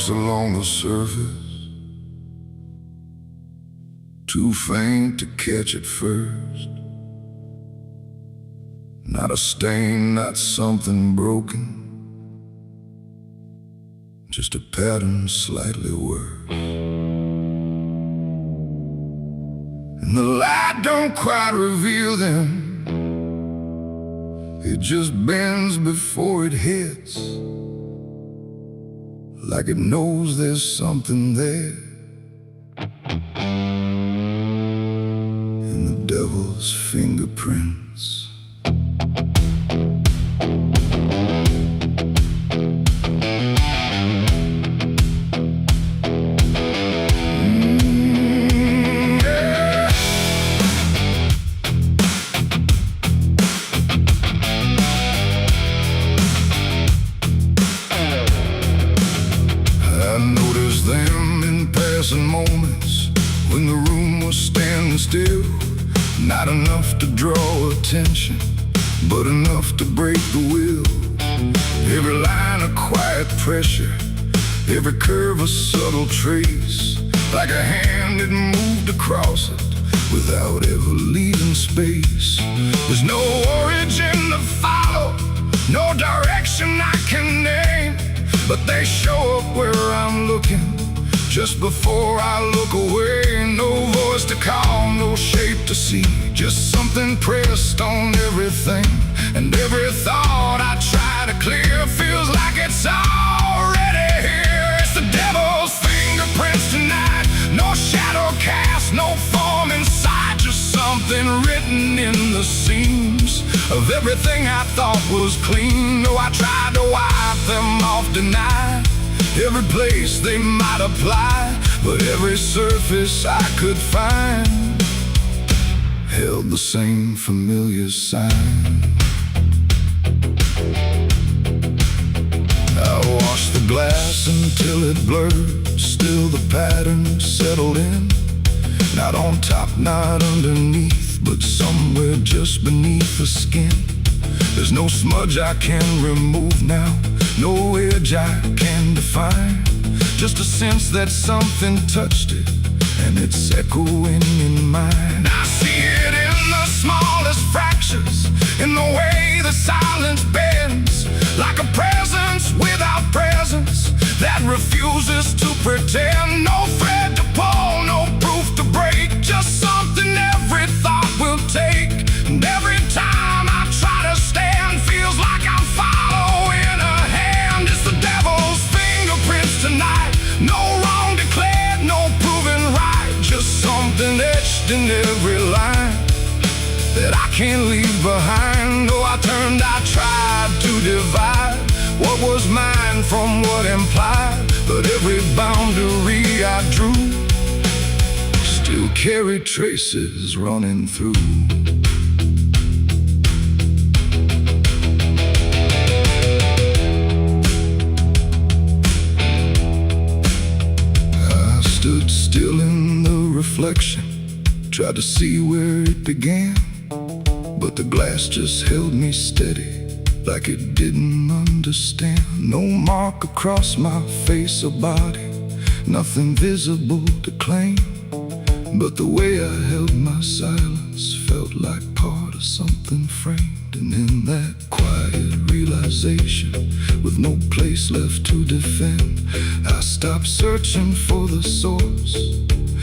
marks along the surface, too faint to catch at first. Not a stain, not something broken, just a pattern slightly worse. And the light don't quite reveal them, it just bends before it hits, like it knows there's something there. In the devil's fingerprints. Moments when the room was standing still, not enough to draw attention, but enough to break the will. Every line a quiet pressure, every curve a subtle trace, like a hand that moved across it without ever leaving space. There's no origin to follow, no direction I can name, but they show up where I'm looking just before I look away. No voice to call, no shape to see, just something pressed on everything. And every thought I try to clear feels like it's already here. It's the devil's fingerprints tonight, no shadow cast, no form inside, just something written in the seams of everything I thought was clean. No, I tried to wipe them off, deny every place they might apply, but every surface I could find held the same familiar sign. I washed the glass until it blurred, still the pattern settled in. Not on top, not underneath, but somewhere just beneath the skin. There's no smudge I can remove now, no edge I can define, just a sense that something touched it, and it's echoing in mine. I see it in the smallest fractures, in the way the silence bends, like a presence without presence that refuses to pretend. No thread to pull, no proof to break, just something every thought will take. And every time I try to stand, feels like I'm following a hand. It's the devil's fingerprints tonight, no wrong declared, no proven right, just something etched in every line that I can't leave behind. Oh, I tried to divide what was mine from what implied, but every boundary I drew still carried traces running through. Stood still in the reflection, tried to see where it began, but the glass just held me steady, like it didn't understand. No mark across my face or body, nothing visible to claim, but the way I held my silence felt like part of something framed. And in that quiet realization, with no place left to defend, I stopped searching for the source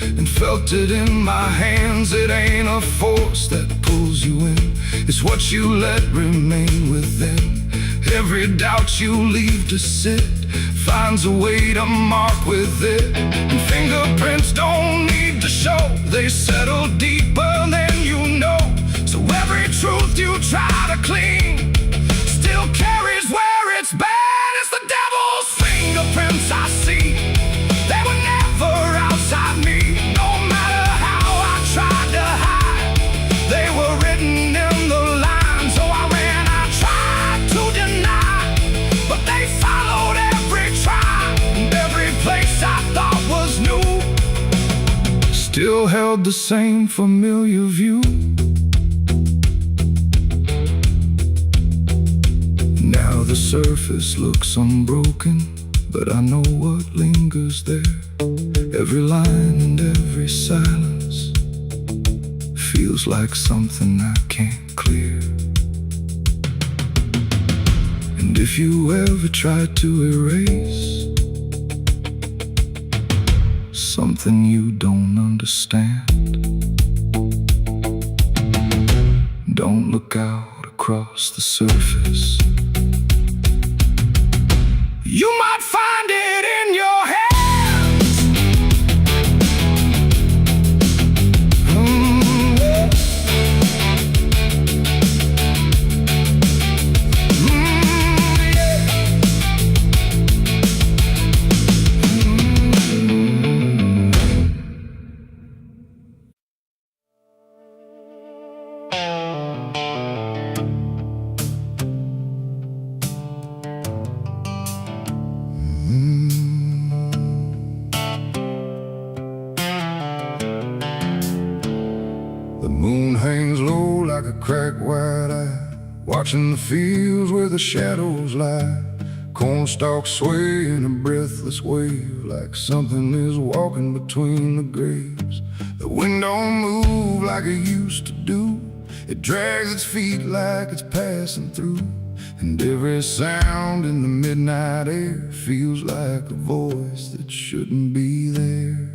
and felt it in my hands. It ain't a force that pulls you in, it's what you let remain within. Every doubt you leave to sit finds a way to mark with it. And fingerprints don't need to show, they settle deeper than you know. So every truth you try to clean still carries where it's been. It's the devil's fingerprints I see, they were never outside me. No matter how I tried to hide, they were written in the lines. So I tried to deny, but they followed every try, and every place I thought was new still held the same familiar view. The surface looks unbroken, but I know what lingers there. Every line and every silence feels like something I can't clear. And if you ever try to erase something you don't understand, don't look out across the surface. You might find it in your hands. The moon hangs low like a cracked white eye, watching the fields where the shadows lie. Corn stalks sway in a breathless wave, like something is walking between the graves. The wind don't move like it used to do. It drags its feet like it's passing through. And every sound in the midnight air feels like a voice that shouldn't be there.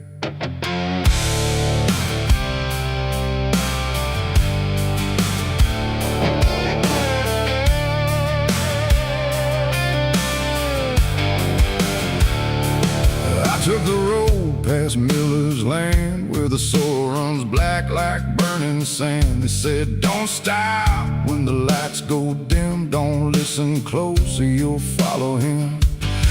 Took the road past Miller's land, where the soil runs black like burning sand. They said, don't stop when the lights go dim, don't listen close or you'll follow him.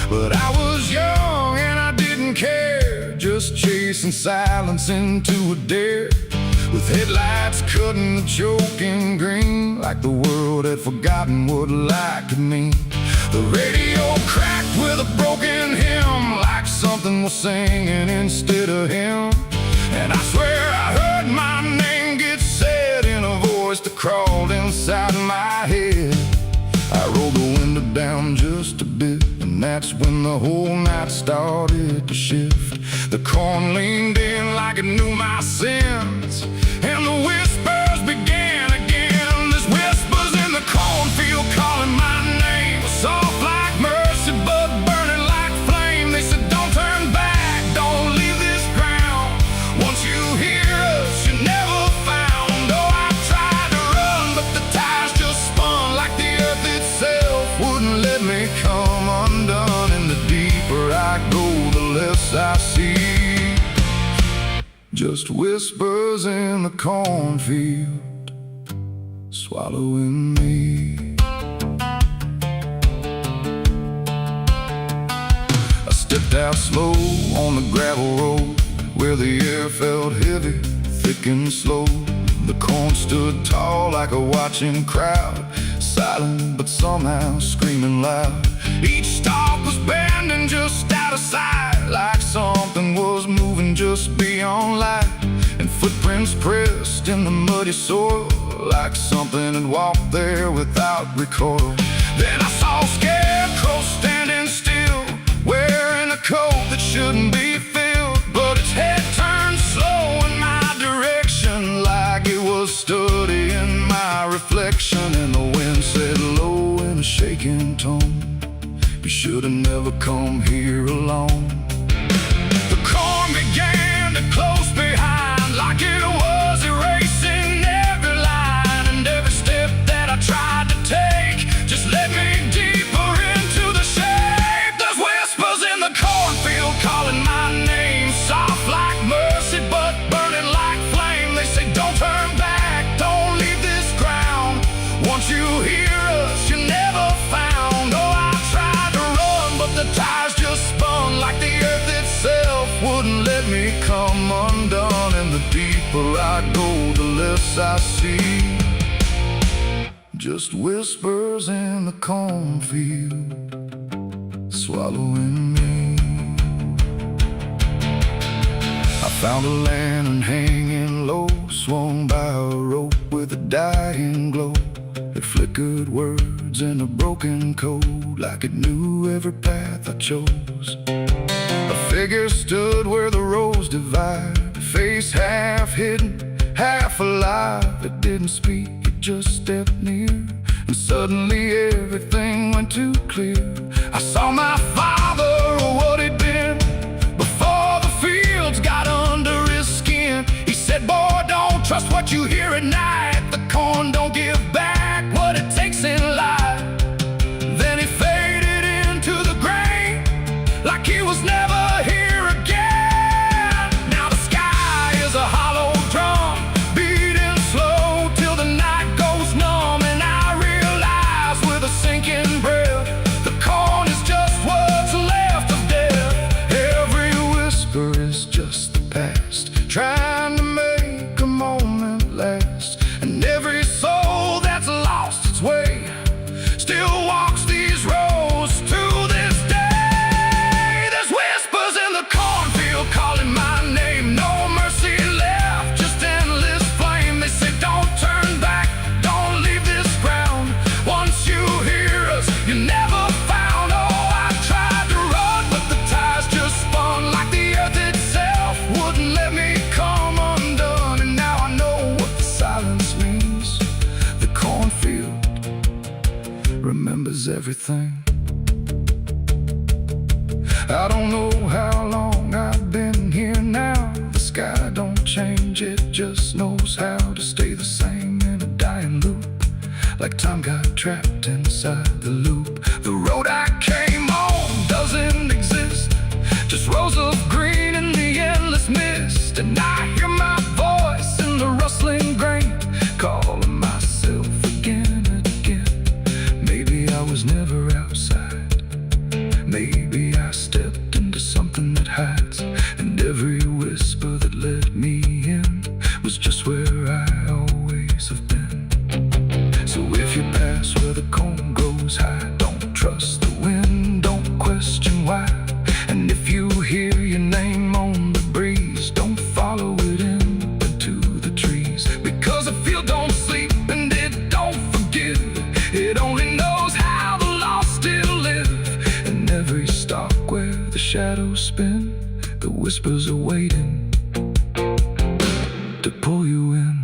But I was young and I didn't care, just chasing silence into a dare, with headlights cutting the choking green, like the world had forgotten what light could mean. The radio cracked with a broken hymn, like something was singing instead of him. And I swear I heard my name get said in a voice that crawled inside my head. I rolled the window down just a bit, and that's when the whole night started to shift. The corn leaned in like it knew my sins, and the whispers began again. There's whispers in the cornfield calling my name, soft like mercy but burning like flame. They said, don't turn back, don't leave this ground. Once you hear us, you're never found. Oh, I tried to run, but the tires just spun, like the earth itself wouldn't let me come undone. And the deeper I go, the less I see. Just whispers in the cornfield, swallowing me. I stepped out slow on the gravel road, where the air felt heavy, thick and slow. The corn stood tall like a watching crowd, silent but somehow screaming loud. Each stalk was bending just out of sight, like something was moving just beyond light. And footprints pressed in the muddy soil, like something had walked there without recoil. Then I saw a scarecrow standing still, wearing a coat that shouldn't be filled, but its head turned slow in my direction, like it was studying my reflection. And the wind said low in a shaking tone, you should have never come here alone. The corn began to close behind, like it was erasing every line. And every step that I tried to take just led me deeper into the shade. There's whispers in the cornfield calling my name, soft like mercy but burning like flame. They say, don't turn back, don't leave this ground. Once you hear us, you're never found. Oh, I tried to run, but the tires just spun, like the earth itself wouldn't let me come undone. And the deeper I go, the less I see. Just whispers in the cornfield, swallowing me. I found a lantern hanging low, swung by a rope with a dying glow. It flickered words in a broken code, like it knew every path I chose. A figure stood where the roads divide, face half hidden, half alive. It didn't speak, it just stepped near, and suddenly everything went too clear. I saw my father, or what he'd been, before the fields got under his skin. He said, boy, don't trust what you hear at night. The corn don't give back what it takes in life. Then he faded into the grain, like he was never here again. Now the sky is a hollow drum, beating slow till the night goes numb. And I realize with a sinking breath, the corn is just what's left of death. Every whisper is just the past, trying to make a moment last. And every soul that's lost its way still walks these roads to this day. There's whispers in the cornfield calling my name. No mercy left, just endless flame. They say don't turn back, don't leave this ground. Once you hear us, you never found. Oh, I tried to run, but the ties just spun, like the earth itself wouldn't let me come undone. And now I know what the silence means. The cornfield remembers everything. I don't know how long I've been here now. The sky don't change, it just knows how to stay the same in a dying loop, like time got trapped inside the loop. The road I came on doesn't exist, just rows of green in the endless mist. And I hear my voice in the rustling grain, calling myself again and again. Maybe I was never outside, maybe I stepped into something that hides. And every whisper that led me in was just where I always have been. So if you pass where the corn grows high, don't trust the wind, don't question why. And if you hear your name on the breeze, don't follow it into the trees. Because the field don't sleep and it don't forgive, it only knows how the lost still live. And every stalk where the shadows spin, the whispers are waiting to pull you in.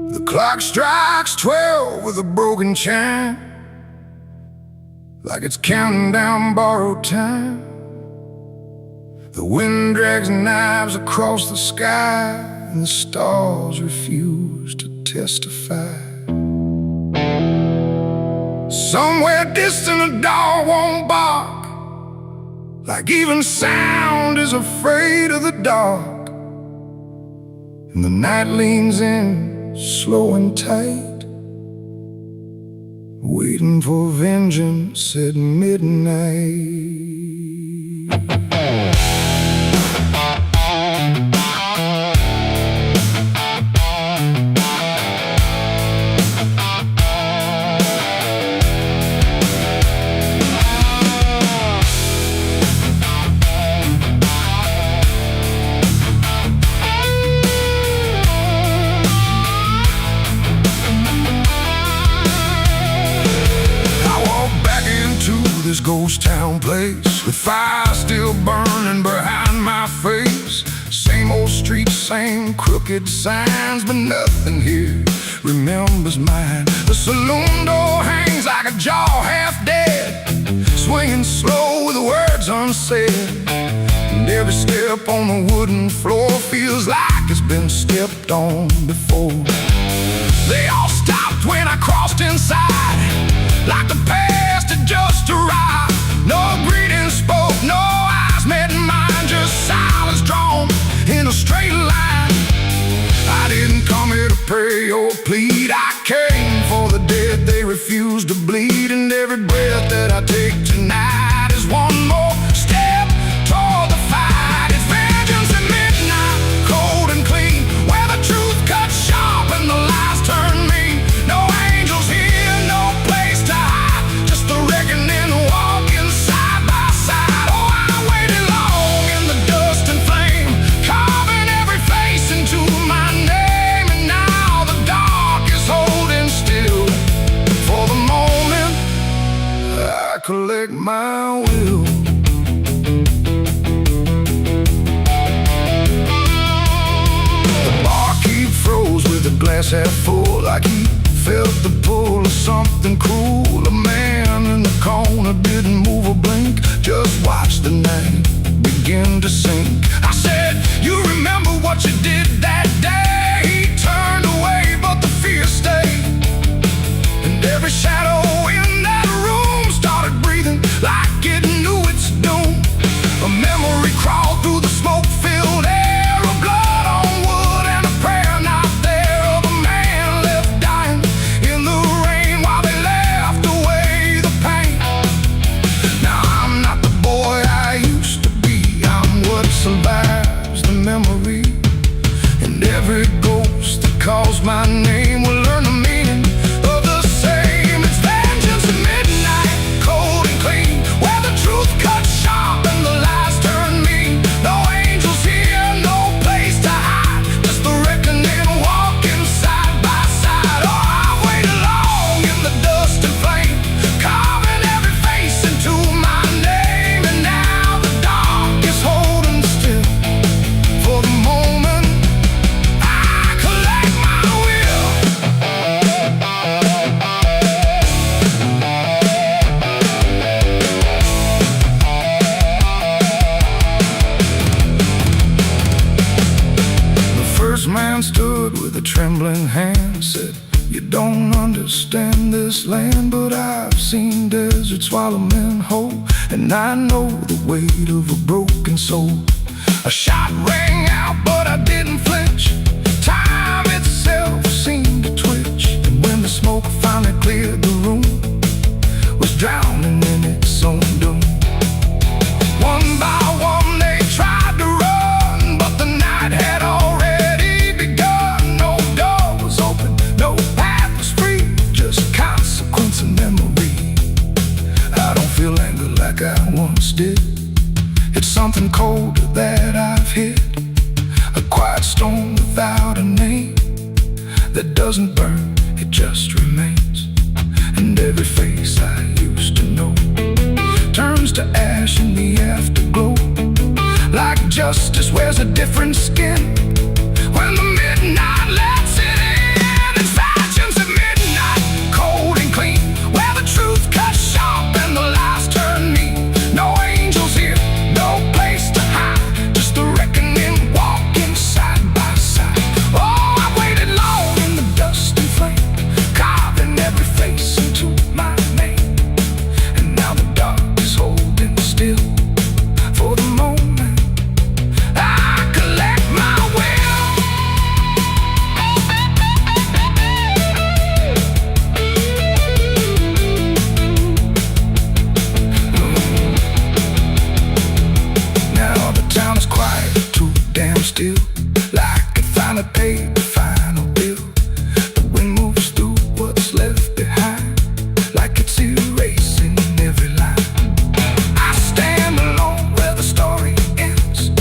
The clock strikes 12 with a broken chime, like it's counting down borrowed time. The wind drags knives across the sky, and the stars refuse to testify. Somewhere distant a dog won't bark, like even sound is afraid of the dark. And the night leans in, slow and tight, waiting for vengeance at midnight. This ghost town place, with fire still burning behind my face. Same old streets, same crooked signs, but nothing here remembers mine. The saloon door hangs like a jaw half dead, swinging slow with words unsaid. And every step on the wooden floor feels like it's been stepped on before. They all stopped when I crossed inside, like the past had just arrived. No greeting spoke, no eyes met mine, just silence drawn in a straight line. I didn't come here to pray or plead, I came for the dead they refused every breath that I take tonight is one more step toward the fight. It's vengeance at midnight, cold and clean, where the truth cuts sharp and the lies turn mean. No angels here, no place to hide, just the reckoning walking side by side. Oh, I waited long in the dust and flame, carving every face into my name, and now the dark is holding still. For the moment I collect my will. The barkeep froze with a glass half full, like he felt the pull of something cruel. A man in the corner didn't move a blink, just watched the night begin to sink. I said, you remember what you did that day? He turned away, but the fear stayed, and every shadow in that room started breathing like it knew its doom. A memory crawled through the smoke-filled air, of blood on wood and a prayer not there, of a man left dying in the rain while they left away the pain. Now I'm not the boy I used to be, I'm what survives the memory, and every ghost that calls my name will learn the meaning of the same. It's vengeance at midnight, cold and clean, where the truth cuts sharp and the lies turn mean. No angels here, no place to hide, just the reckoning walking side by side. Oh, I've waited long in the dust and flame, carving every face into my name, and now the dark is holding still. For the moment I collect my will. The first man stood with a trembling hand, said, you don't understand this land, but I've seen deserts swallow men whole, and I know the weight of a broken soul. A shot rang out, but I didn't flinch. Time itself seemed to twitch, and when the smoke finally cleared the room, was drowning in its own doom. One by one they tried to run, but the night had already begun. No door was open, no path was free, just consequence and memory. I don't feel anger like I once did, it's something colder that I've hit, a quiet storm without a name, that doesn't burn, it just remains. And every face I used to know turns to ash in the afterglow, like justice wears a different skin when the midnight lets it in. It's vengeance at midnight, cold and clean, where the truth cuts sharp and the lies turn mean. No angels here, no place to hide, just the reckoning walking side by side. Oh, I waited long in the dust and flame, carving every face into my name, and now the dark is holding still. For the moment I collect my will. Now the town is quiet, too damn still, like it finally paid the final bill. The wind moves through what's left behind, like it's erasing every line. I stand alone where the story ends,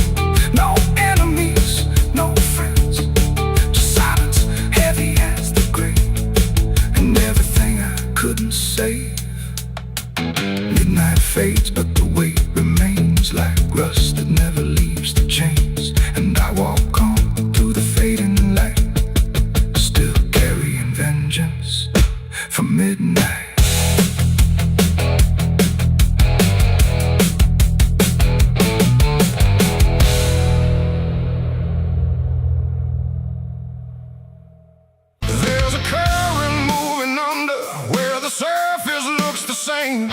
no enemies, no friends, just silence heavy as the grave, and everything I couldn't save. Midnight fades, but the weight remains like rust that never leaves the chains, and I walk on through the fading light, still carrying vengeance from midnight. There's a current moving under where the surface looks the same.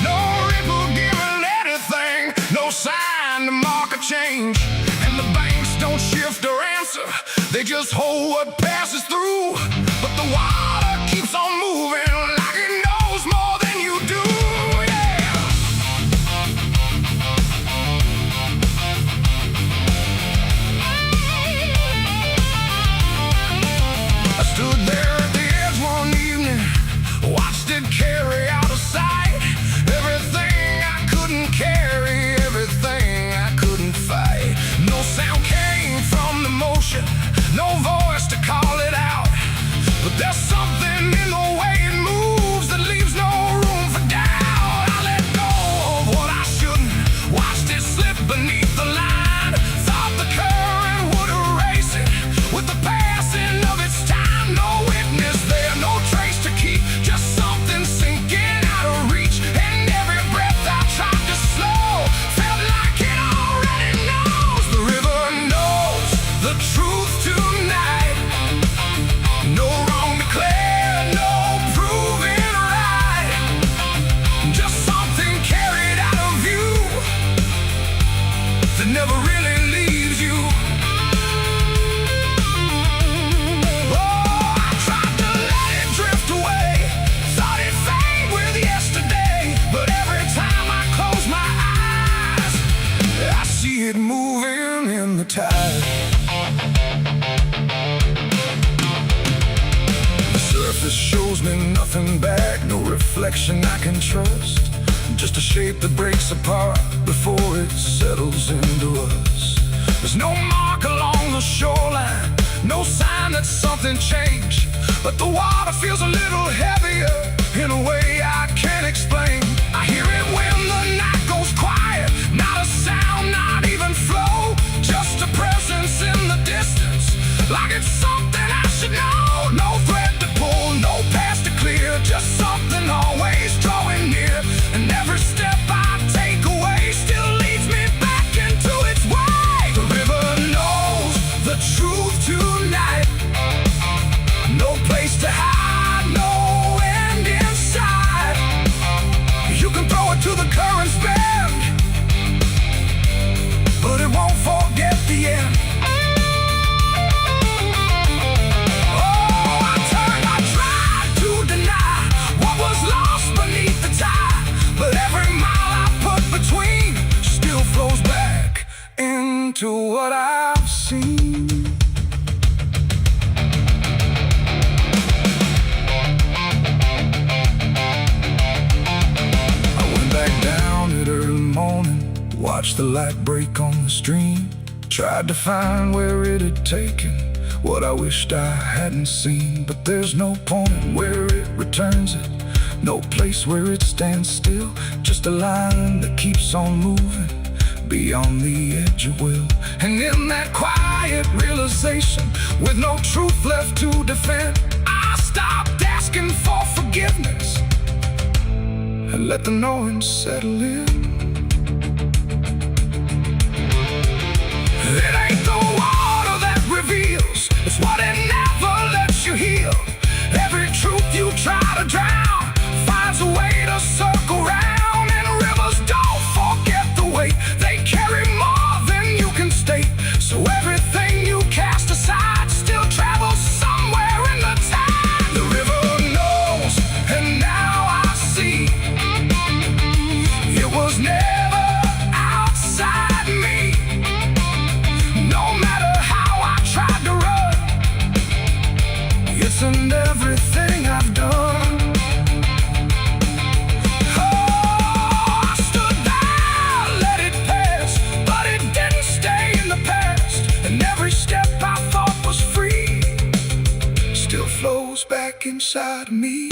No ripple giving anything, no sign to mark a change. And the banks don't shift or answer, they just hold what passes through. But the water keeps on moving like it knows more than you do. nothing back, no reflection I can trust. Just a shape that breaks apart before it settles into us. There's no mark along the shoreline, no sign that something changed, but the water feels a little heavier in a way I can't explain. I hear it when the night goes quiet, not a sound, not even flow, just a presence in the distance, like it's something I should know. No thread to pull, no path to clear, just something always drawing near. And every step I take away still leads me back into its way. The river knows the truth tonight. No place to hide, no end in sight. You can throw it to the current's bend, but it won't forget the end. To what I've seen. I went back down at early morning, watched the light break on the stream, tried to find where it had taken what I wished I hadn't seen. But there's no point where it returns it, no place where it stands still, just a line that keeps on moving beyond the edge of will. And in that quiet realization, with no truth left to defend, I stopped asking for forgiveness and let the knowing settle in. It ain't the water that reveals, it's what it never lets you heal. Every truth you try to drown finds a way to circle round. And rivers don't forget the weight, they carry more than you can state. So everything you cast aside still travels somewhere in the tide. The river knows, and now I see, it was never outside me. No matter how I tried to run, it's in everything I've done. Flows back inside me.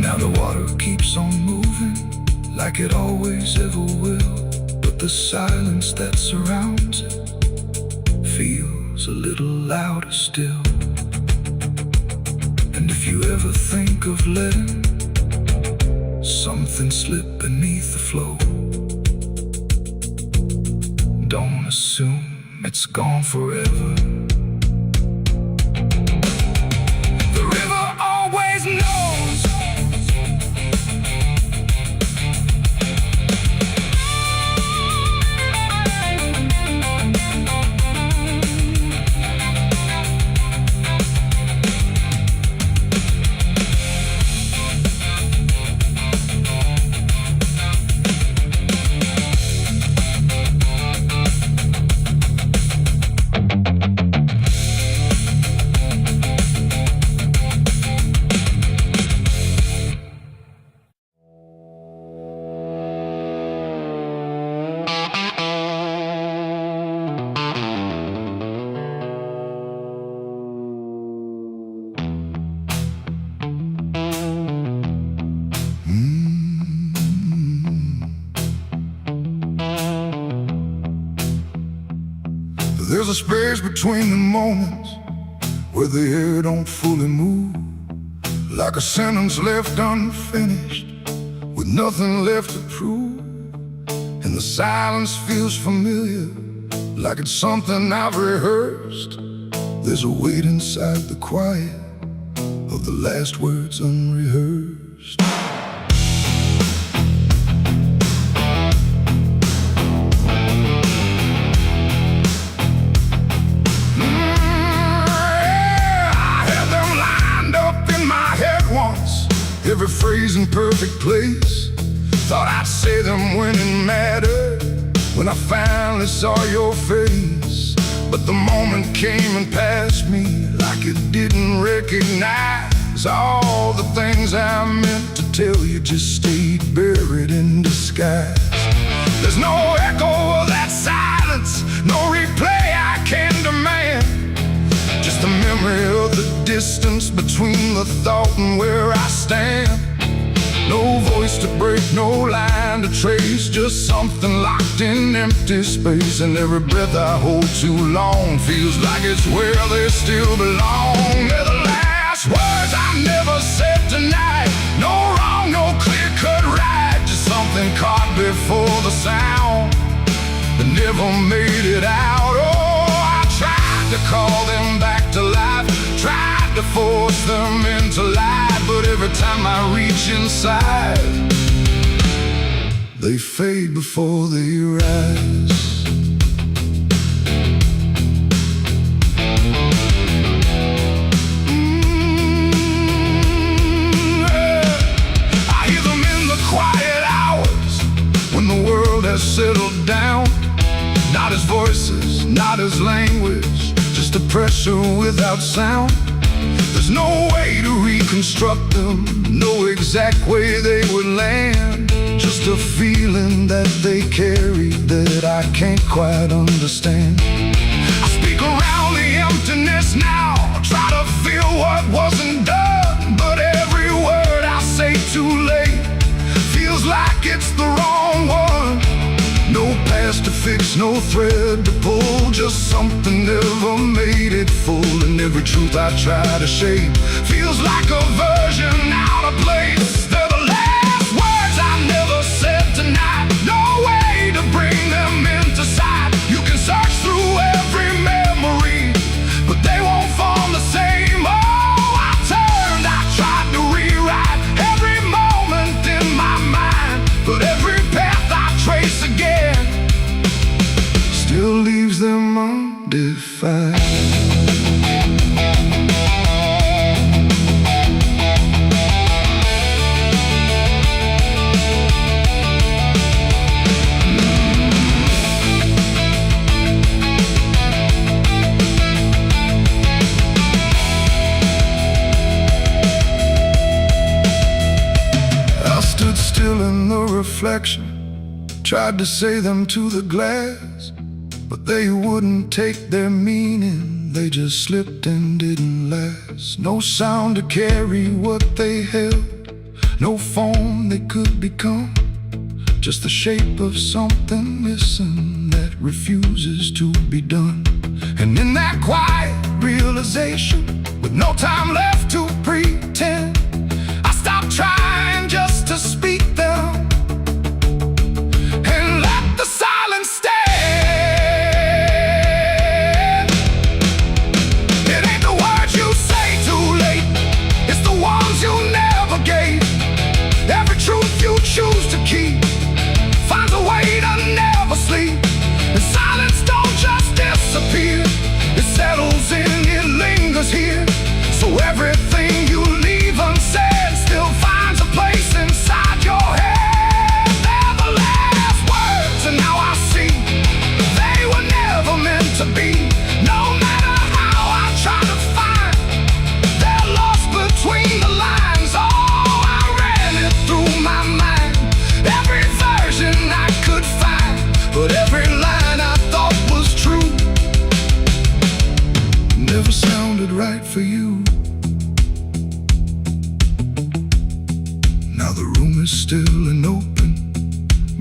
Now the water keeps on moving like it always ever will, but the silence that surrounds it feels a little louder still. And if you ever think of letting something slip beneath the flow, don't assume it's gone forever. The river always knows. There's a space between the moments where the air don't fully move, like a sentence left unfinished with nothing left to prove. And the silence feels familiar, like it's something I've rehearsed. There's a weight inside the quiet of the last words unrehearsed. Every phrase in perfect place. Thought I'd say them when it mattered. When I finally saw your face, But the moment came and passed me like it didn't recognize all the things I meant to tell you just stayed buried in disguise. There's no echo of that silence, no replay I can demand. Just the memory of the distance between the thought and where I stand. No voice to break, no line to trace, just something locked in empty space. And every breath I hold too long feels like it's where they still belong. They're the last words I never said tonight. No wrong, no clear-cut right, just something caught before the sound that never made it out. Oh, I tried to call them back to life, tried to force them into life, but every time I reach inside, they fade before they rise. I hear them in the quiet hours when the world has settled down. Not as voices, not as language, just a pressure without sound. There's no way to reconstruct them, no exact way they would land. Just a feeling that they carry that I can't quite understand. I speak around the emptiness now, try to feel what wasn't done, but every word I say too late feels like it's the wrong one. No past to fix, no thread to pull, just something never made it full. And every truth I try to shape feels like a version out of place. They're the last words I never said tonight, no way to bring them into sight. You can search through every memory, but they won't form the same. Oh, I turned, I tried to rewrite every moment in my mind, but every path I trace again still leaves them undefined. I stood still in the reflection, tried to say them to the glass, but they wouldn't take their meaning, they just slipped and didn't last. No sound to carry what they held, no form they could become, just the shape of something missing that refuses to be done. And in that quiet realization, with no time left to pretend, I stopped trying just to speak them and let the silence stand. Choose to keep finds a way to never sleep. And silence don't just disappear, it settles in, it lingers here. So everything you leave unsaid still finds a place inside your head. They're the last words, and now I see they were never meant to be. No matter how I try to find, they're lost between the lines. Oh, I ran it through my mind, every version I could find, but every line I thought was true never sounded right for you. Now the room is still and open,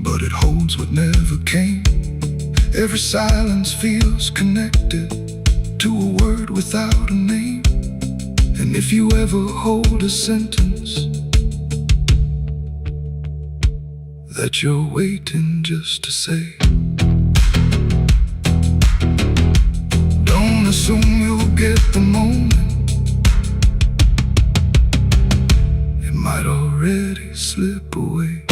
but it holds what never came. Every silence feels connected to a word without a name. And if you ever hold a sentence that you're waiting just to say, don't assume you'll get the moment, it might already slip away.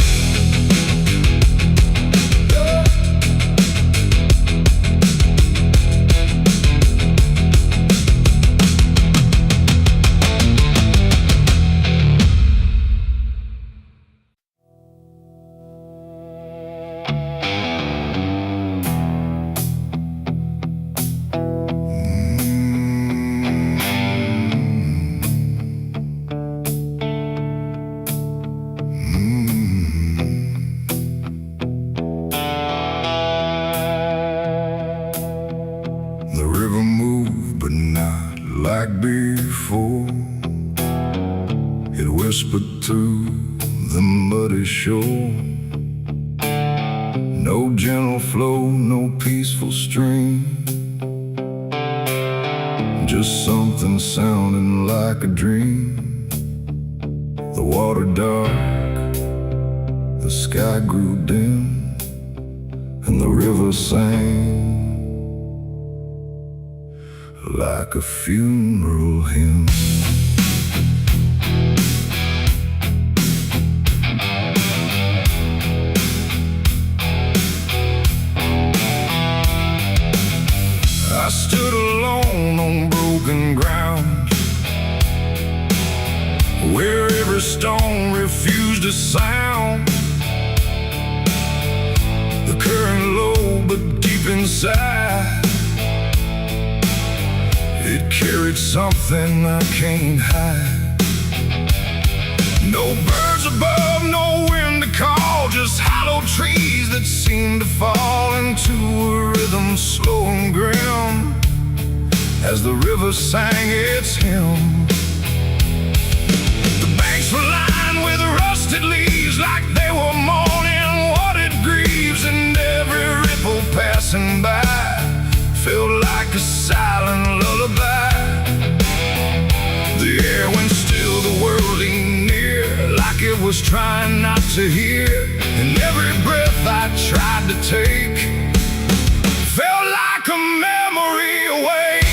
like before. It whispered through the muddy shore. No gentle flow, no peaceful stream, just something sounding like a dream. The water dark, the sky grew dim, and the river sang like a funeral hymn. I stood alone on broken ground, where every stone refused a sound. The current low but deep inside, it carried something I can't hide. No birds above, no wind to call, just hollow trees that seem to fall into a rhythm slow and grim as the river sang its hymn. The banks were lined with rusted leaves like they were mourning what it grieves, and every ripple passing by felt like a silent lullaby. The air went still, the world leaned near, like it was trying not to hear. And every breath I tried to take felt like a memory awake.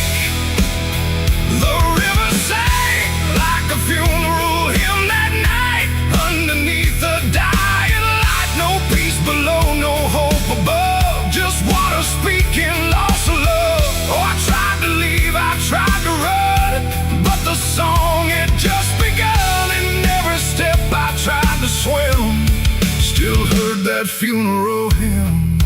The river sang like a funeral hymn that night, underneath the dying light. No peace below, no hope above, just water speaking loss of love. Oh, I tried to leave, I tried to run, but the song had just begun. And every step I tried to swim still heard that funeral hymn.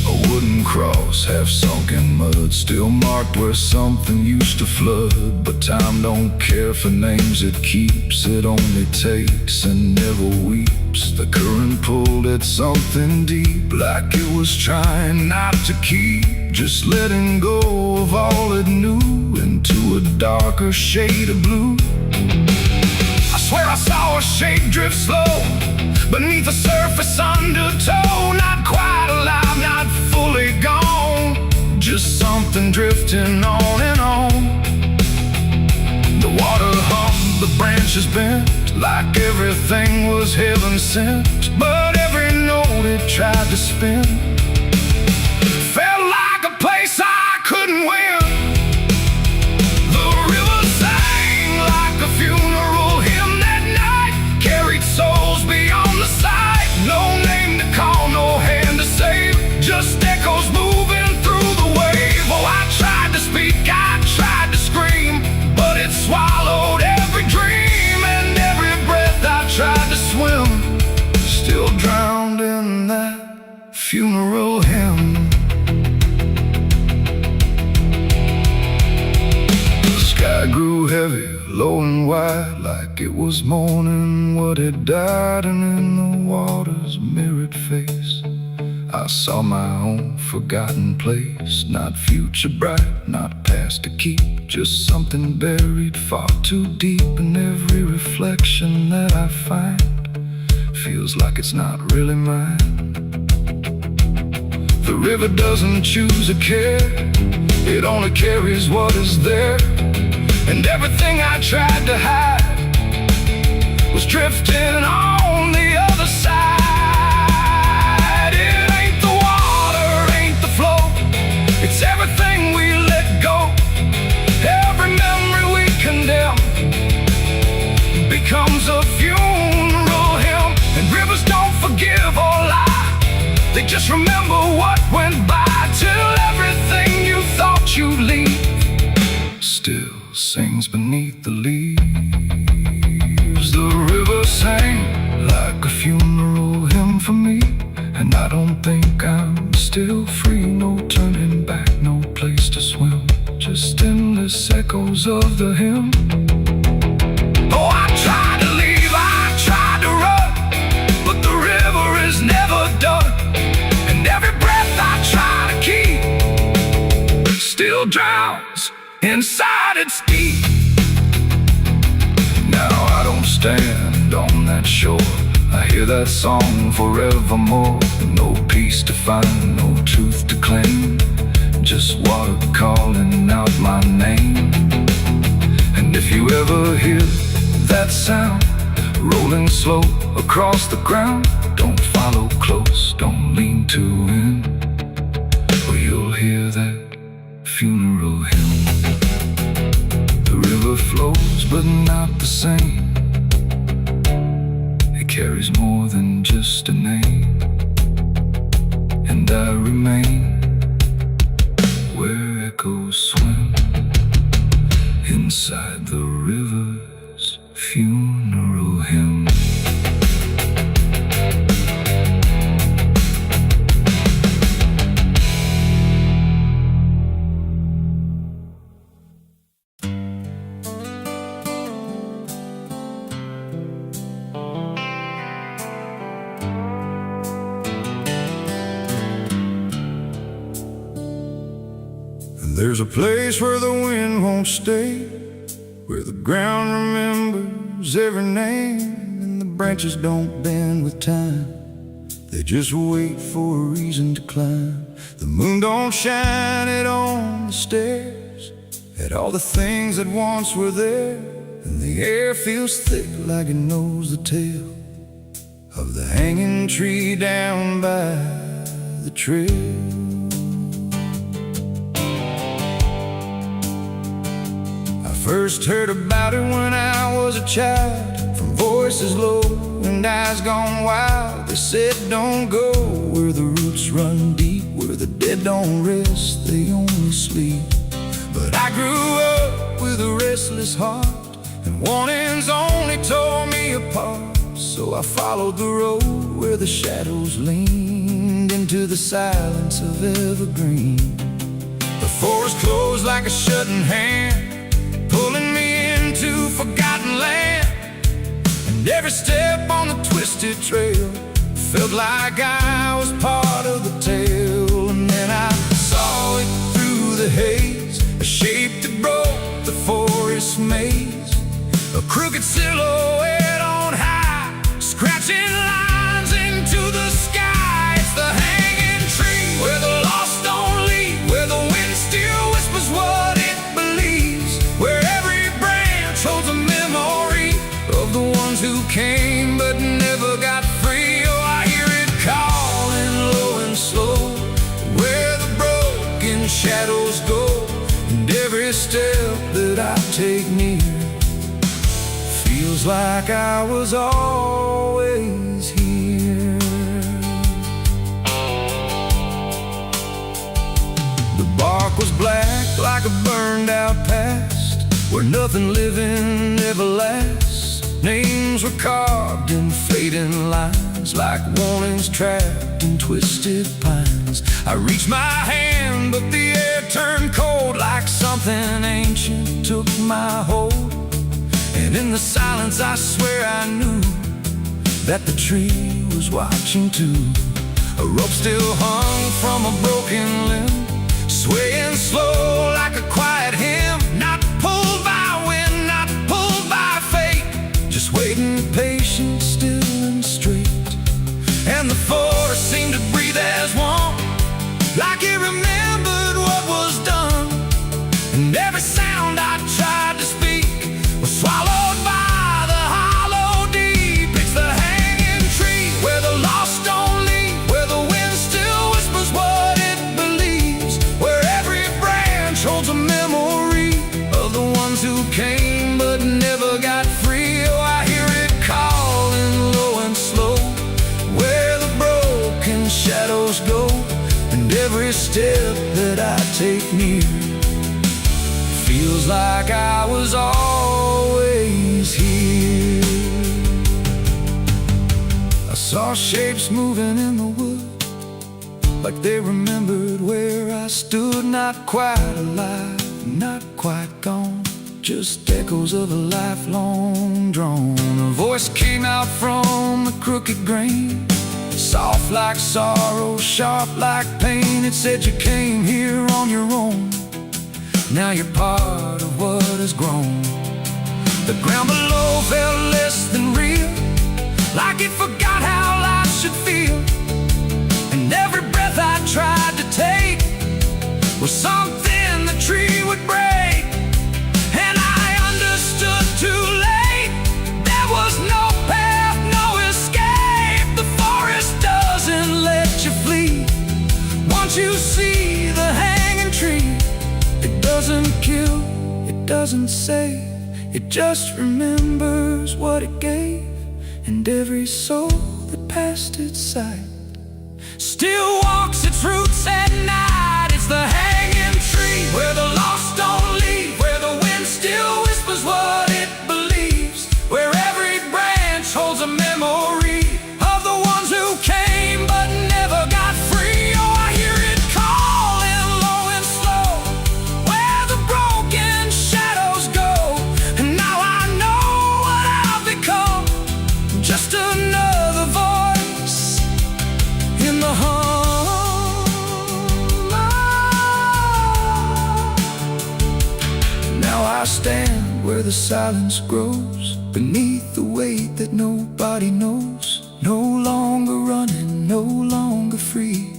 A wooden cross, half sunk in mud, still marked where something used to flood. But time don't care for names it keeps, it only takes and never weeps. The current pulled at something deep, like it was trying not to keep, just letting go of all it knew into a darker shade of blue. I swear I saw a shape drift slow beneath the surface undertow, not quite alive, not fully gone, just something drifting on and on. The water hummed, the branches bent, like everything was heaven sent. But every note it tried to spin felt like a place I couldn't win. The river sang like a funeral hymn that night, carried souls beyond the sight. No name to call, no hand to save, just echoes moving through the wave. Oh, I tried to speak, I tried to scream, but it swallowed every dream. And every breath I tried to swim still drowned in that funeral hymn. The sky grew heavy, low and wide, like it was mourning what had died. And in the water's mirrored face I saw my own forgotten place, not future bright, not past to keep, just something buried far too deep. And every reflection that I find feels like it's not really mine. The river doesn't choose a care, it only carries what is there. And everything I tried to hide was drifting on the other side. It ain't the water, ain't the flow, it's everything we let go. Every memory we condemn becomes a funeral hymn. And rivers don't forgive or lie, they just remember what went by, till everything you thought you'd leave still sings beneath the leaves. The river sang like a funeral hymn for me, and I don't think I'm still free. No turning back, no place to swim, just endless echoes of the hymn. Oh, I tried to leave, I tried to run, but the river is never done. And every breath I try still drowns inside its deep. Now I don't stand on that shore, I hear that song forevermore. No peace to find, no truth to claim, just water calling out my name. And if you ever hear that sound rolling slow across the ground, don't follow close, don't lean too in, or you'll hear that funeral hymn. The river flows but not the same, it carries more than just a name. And I remain where echoes swim inside the river's funeral hymn. There's a place where the wind won't stay, where the ground remembers every name, and the branches don't bend with time, they just wait for a reason to climb. The moon don't shine it on the stairs at all the things that once were there, and the air feels thick like it knows the tale of the hanging tree down by the trail. First heard about it when I was a child, from voices low and eyes gone wild. They said don't go where the roots run deep, where the dead don't rest, they only sleep. But I grew up with a restless heart, and warnings only tore me apart. So I followed the road where the shadows leaned into the silence of evergreen. The forest closed like a shutting hand, pulling me into forgotten land. And every step on the twisted trail felt like I was part of the tale. And then I saw it through the haze, a shape that broke the forest maze, a crooked silhouette on high, scratching lines into the sky. It's the hanging tree where the lost don't leave, where the wind still whispers what it believes, where every branch holds a memory of the ones who came but never got free. Oh, I hear it calling low and slow, where the broken shadows go, and every step that I take near feels like I was always here. The bark was black like a burned out past, where nothing living ever lasts. Names were carved in fading lines, like warnings trapped in twisted pines. I reached my hand, but the air turned cold, like something ancient took my hold. And in the silence I swear I knew that the tree was watching too. A rope still hung from a broken limb, swaying slow like a quiet hymn, not pulled by wind, not pulled by fate, just waiting patient, still and straight. And the forest seemed to breathe as one, like it remembered what was done. And every sound I tried to speak was swallowed by the hollow deep. It's the hanging tree where the lost don't leave, where the wind still whispers what it believes, where every branch holds a memory of the ones who came but never got free. Oh, I hear it calling low and slow, where the broken shadows go, and every step that I take near feels like I was always here. I saw shapes moving in the wood, like they remembered where I stood. Not quite alive, not quite gone, just echoes of a lifelong drone. A voice came out from the crooked grain, soft like sorrow, sharp like pain. It said you came here on your own, Now you're part of what has grown. The ground below felt less than real, like it forgot how life should feel. And every breath I tried to take was something the tree would break. And I understood too late, there was no path, no escape. The forest doesn't let you flee. Once you see the hanging tree, it doesn't kill, it doesn't save, it just remembers what it gave. And every soul that passed its sight still walks its roots at night. It's the hanging tree, where the lost don't leave, where the wind still whispers what it believes, where every branch holds a memory of the ones who came but never got free. Oh, I hear it calling low and slow, where the broken shadows go. And now I know what I've become, just another voice in the hum. Now I stand where the silence grows, beneath the weight that nobody knows. No longer running, no longer free,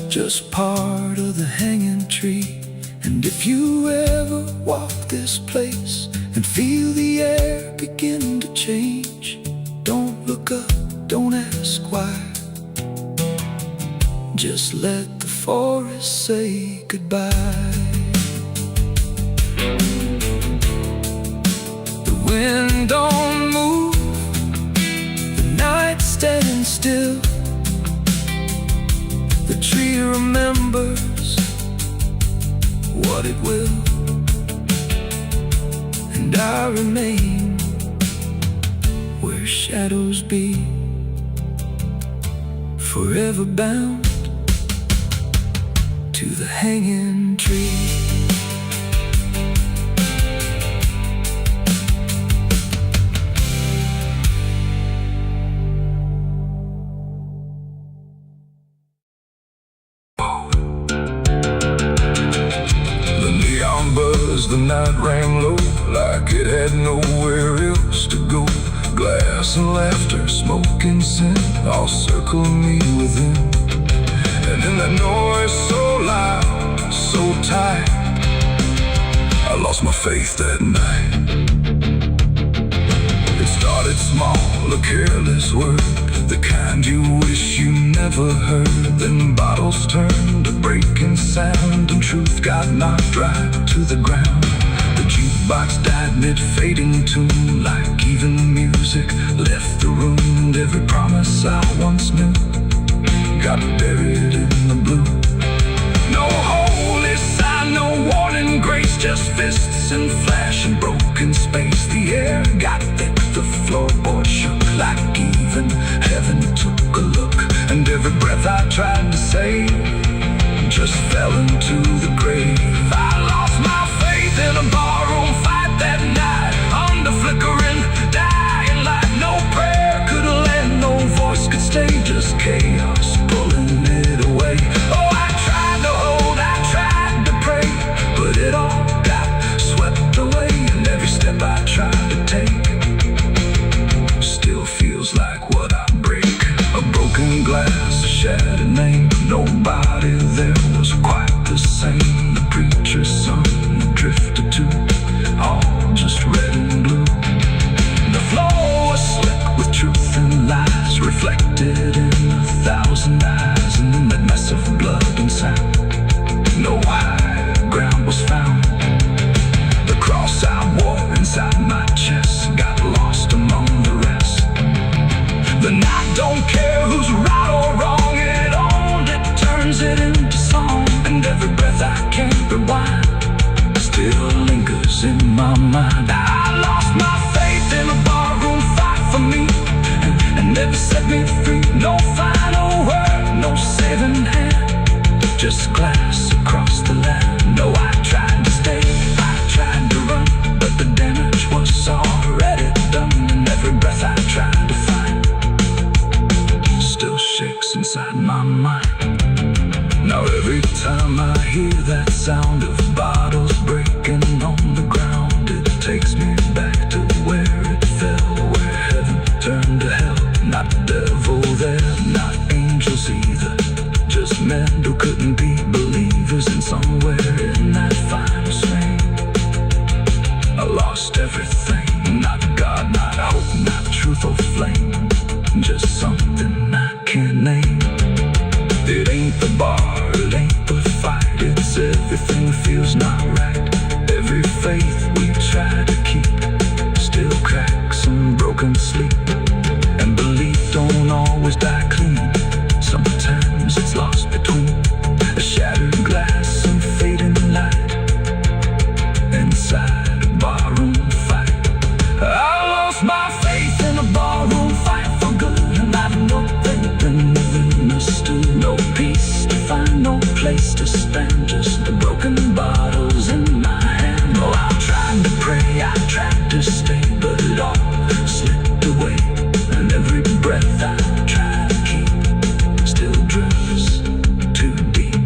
just part of the hanging tree. And if you ever walk this place and feel the air begin to change, don't look up, don't ask why. Just let the forest say goodbye. The wind don't move, the night's standing still. The tree remembers what it will, and I remain where shadows be, forever bound to the hanging tree. The neon buzzed, the night rang low, like it had nowhere else to go. Glass and laughter, smoke and sin, all circle me within. And in that noise so loud, so tight, I lost my faith that night. It started small, a careless word, the kind you wish you never heard. Then bottles turned to breaking sound, and truth got knocked right to the ground. The jukebox died mid-fading tune, like even music left the room. And every promise I once knew got buried in the blue. No holy sign, no warning grace, just fists and flash and broken space. The air got thick, the floorboard shook, like even heaven took a look. And every breath I tried to save just fell into the grave. I lost my faith in a barroom fight that night, under flickering, dying light. No prayer could land, no voice could stay, just chaos pulling it away. Oh, I tried to hold, I tried to pray, but it all got swept away. And every step I tried to take still feels like what I break. A broken glass, a shattered name, nobody there was quite the same. The preacher's son drifted too, all just red and blue. The floor was slick with truth and lies, reflected in 1,000 eyes. And in that mess of blood and sound, no higher ground was found. The cross I wore inside my chest got lost among the rest. The night don't care who's right or wrong, it only turns it into song. And every breath I can't rewind still lingers in my mind. I lost my faith in a barroom fight for me, and never set me free. No final word, no saving hand, just glass across the land. No, I tried to stay, I tried to run, but the damage was already done. And every breath I tried to find still shakes inside my mind. Now every time I hear that sound of bottles break, fan, just the broken bottles in my hand. Oh, I tried to pray, I tried to stay, but it all slipped away. And every breath I try to keep still drifts too deep.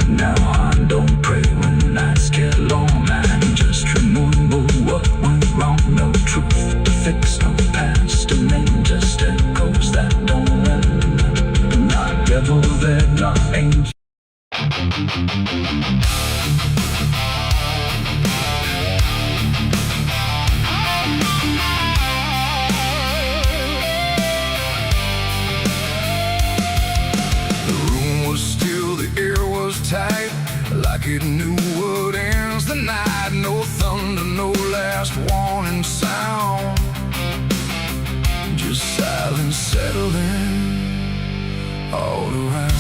Now I don't pray when nights get long, I just remember what went wrong. No truth to fix, no past, and then just echoes that don't end. Not devil, they're not angels. Tight, like it knew what ends the night. No thunder, no last warning sound, just silence settling all around.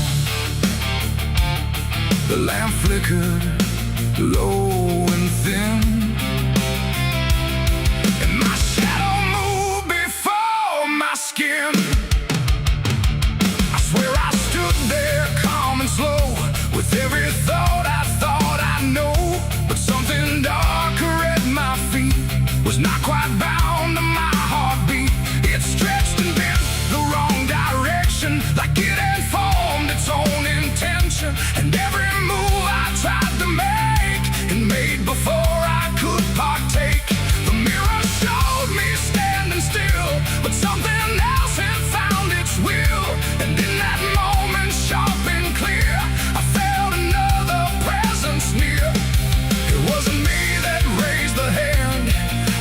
The lamp flickered low and thin, and my shadow moved before my skin. I swear I stood there calm and slow, with every thought I know, but something darker at my feet was not quite bound to my heartbeat. It stretched and bent the wrong direction, like it had formed its own intention. And every move I tried to make, and made before I could partake. The mirror showed me standing still, but something else had found its will. And in that moment, sharp and clear, I felt another presence near. It wasn't me that raised the hand,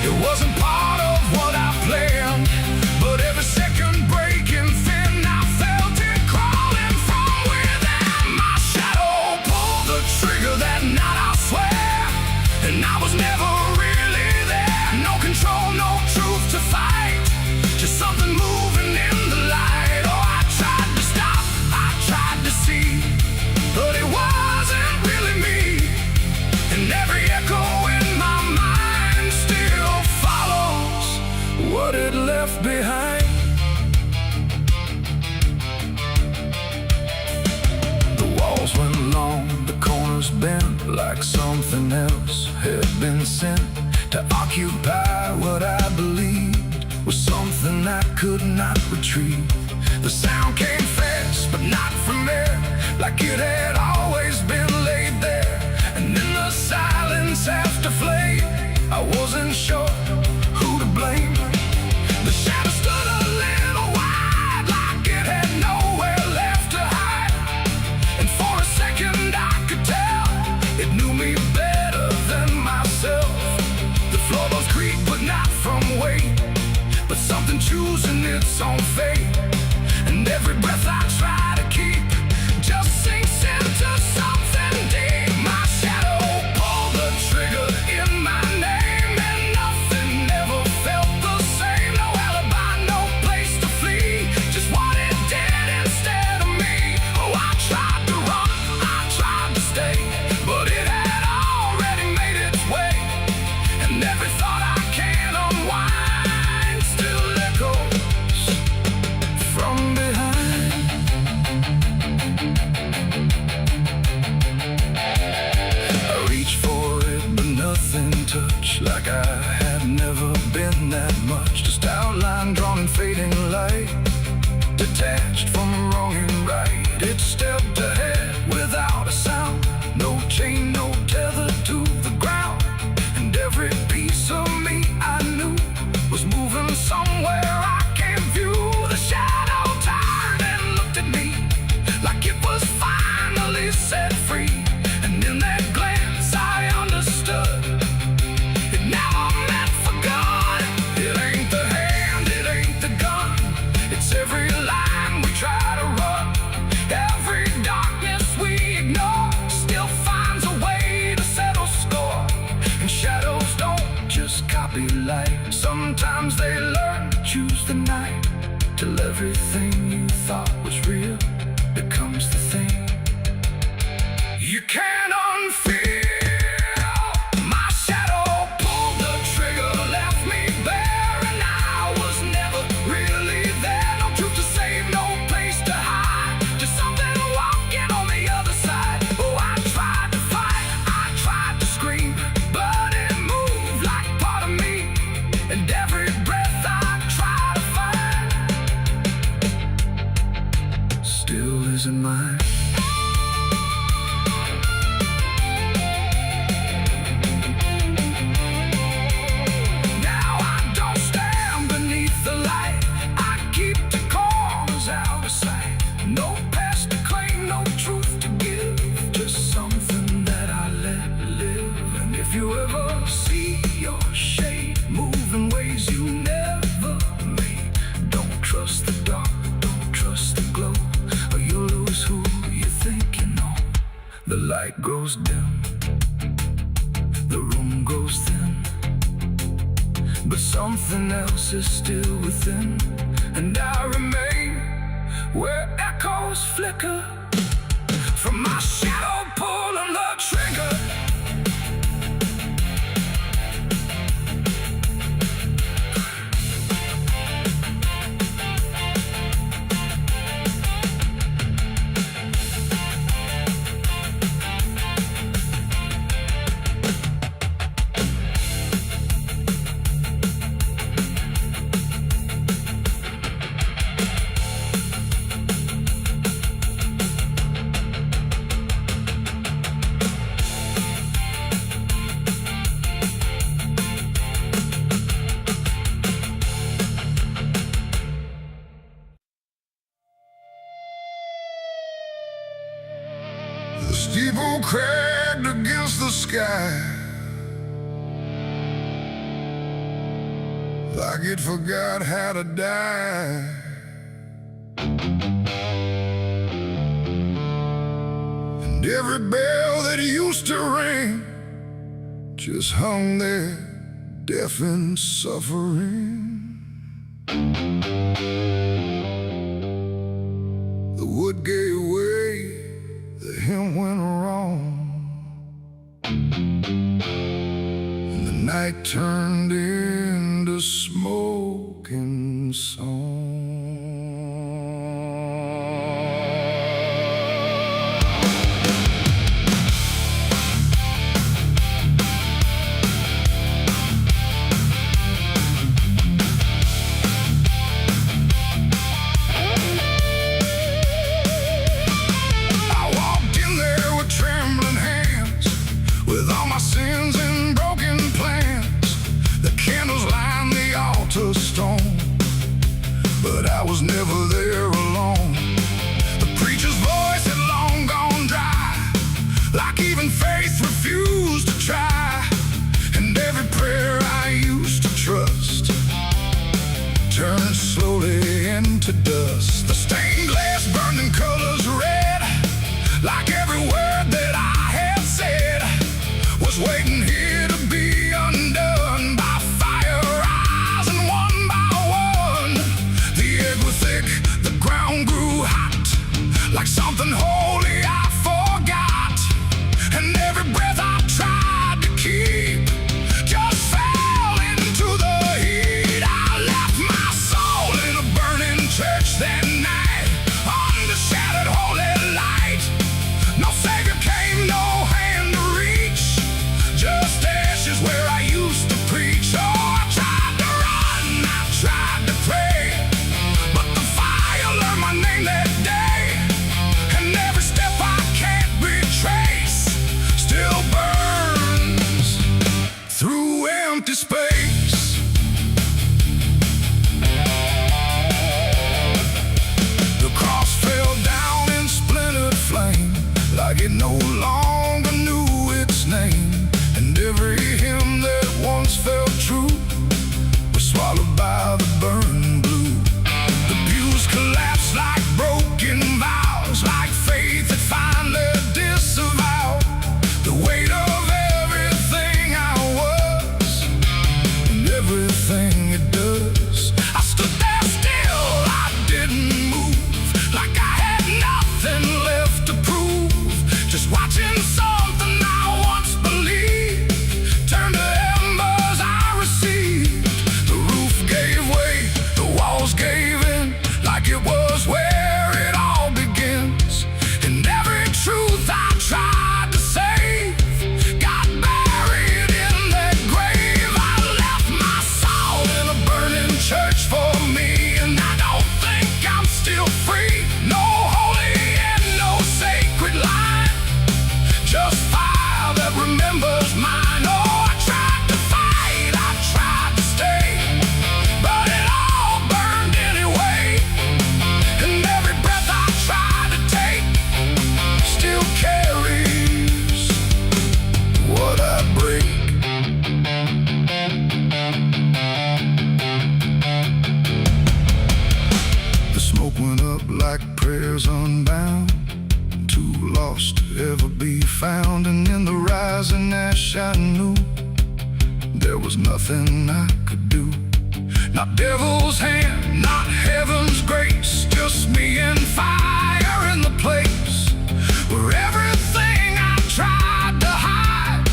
it wasn't part of what I planned, but every second breaking thin, I felt it crawling from within. My shadow pulled the trigger that night, I swear, and I was never really there. No control, no truth to fight, just something moving in the light. Oh, I tried to stop, I tried to see, but it wasn't really me. And every echo in my mind still follows what it left behind. The walls went long, the corners bent, like something else had been sent to occupy what I believed was something I could not retrieve. The sound came fast, but not from there, like it had always been laid there. And in the silence after flame, I wasn't sure who to blame. The shadow stood a little wide, like it had nowhere left to hide. And for a second I could tell it knew me better than myself. The floorboards creak, but not from weight, but something choosing its own fate. And every breath I try to keep just sinks into something deep. My shadow pulled the trigger in my name, and nothing ever felt the same. No alibi, no place to flee, just what it did instead of me. Oh, I tried to run, I tried to stay, but it had already made its way. And every thought I can't unwind still echoes from behind. I reached for it, but nothing touched, like I had never been that much. Just outline drawn in fading light, detached from wrong and right. It stepped ahead without a sound, no chain, no tether to the ground. And every piece of me I knew was moving somewhere I can't view. The shadow turned and looked at me, like it was finally set free. And in that glance I understood it never meant for good. It ain't the hand, it ain't the gun, it's every line we try to run. Every darkness we ignore still finds a way to settle score. And shadows don't just copy light, sometimes they learn to choose the night, till everything you thought was real becomes the thing you can't unfeel. My shadow pulled the trigger, left me bare, and I was never really there. No truth to save, no place to hide, just something walking on the other side. Oh, I tried goes dim, the room goes thin, but something else is still within, and I remain where echoes flicker from my shadow pulling the trigger. The steeple cracked against the sky, like it forgot how to die. And every bell that used to ring just hung there, deaf and suffering. The wood gave way, the hymn went wrong, and the night turned into smoking song. Sins and broken plans, the candles line the altar stone, but I was never there alone. The preacher's voice had long gone dry, like even faith refused to try, and every prayer I used to trust turned slowly into dust. The stained glass burned in colors red, like every word that I had said was waiting here to be undone by fire, rising one by one. The air grew thick, the ground grew hot, like something holy I forgot, and every breath I tried to keep just fell into the heat. I left my soul in a burning church that night, under shattered holy light. No savior came, no hand to reach, just and in the rising ash I knew there was nothing I could do. Not devil's hand, not heaven's grace, just me and fire in the place where everything I tried to hide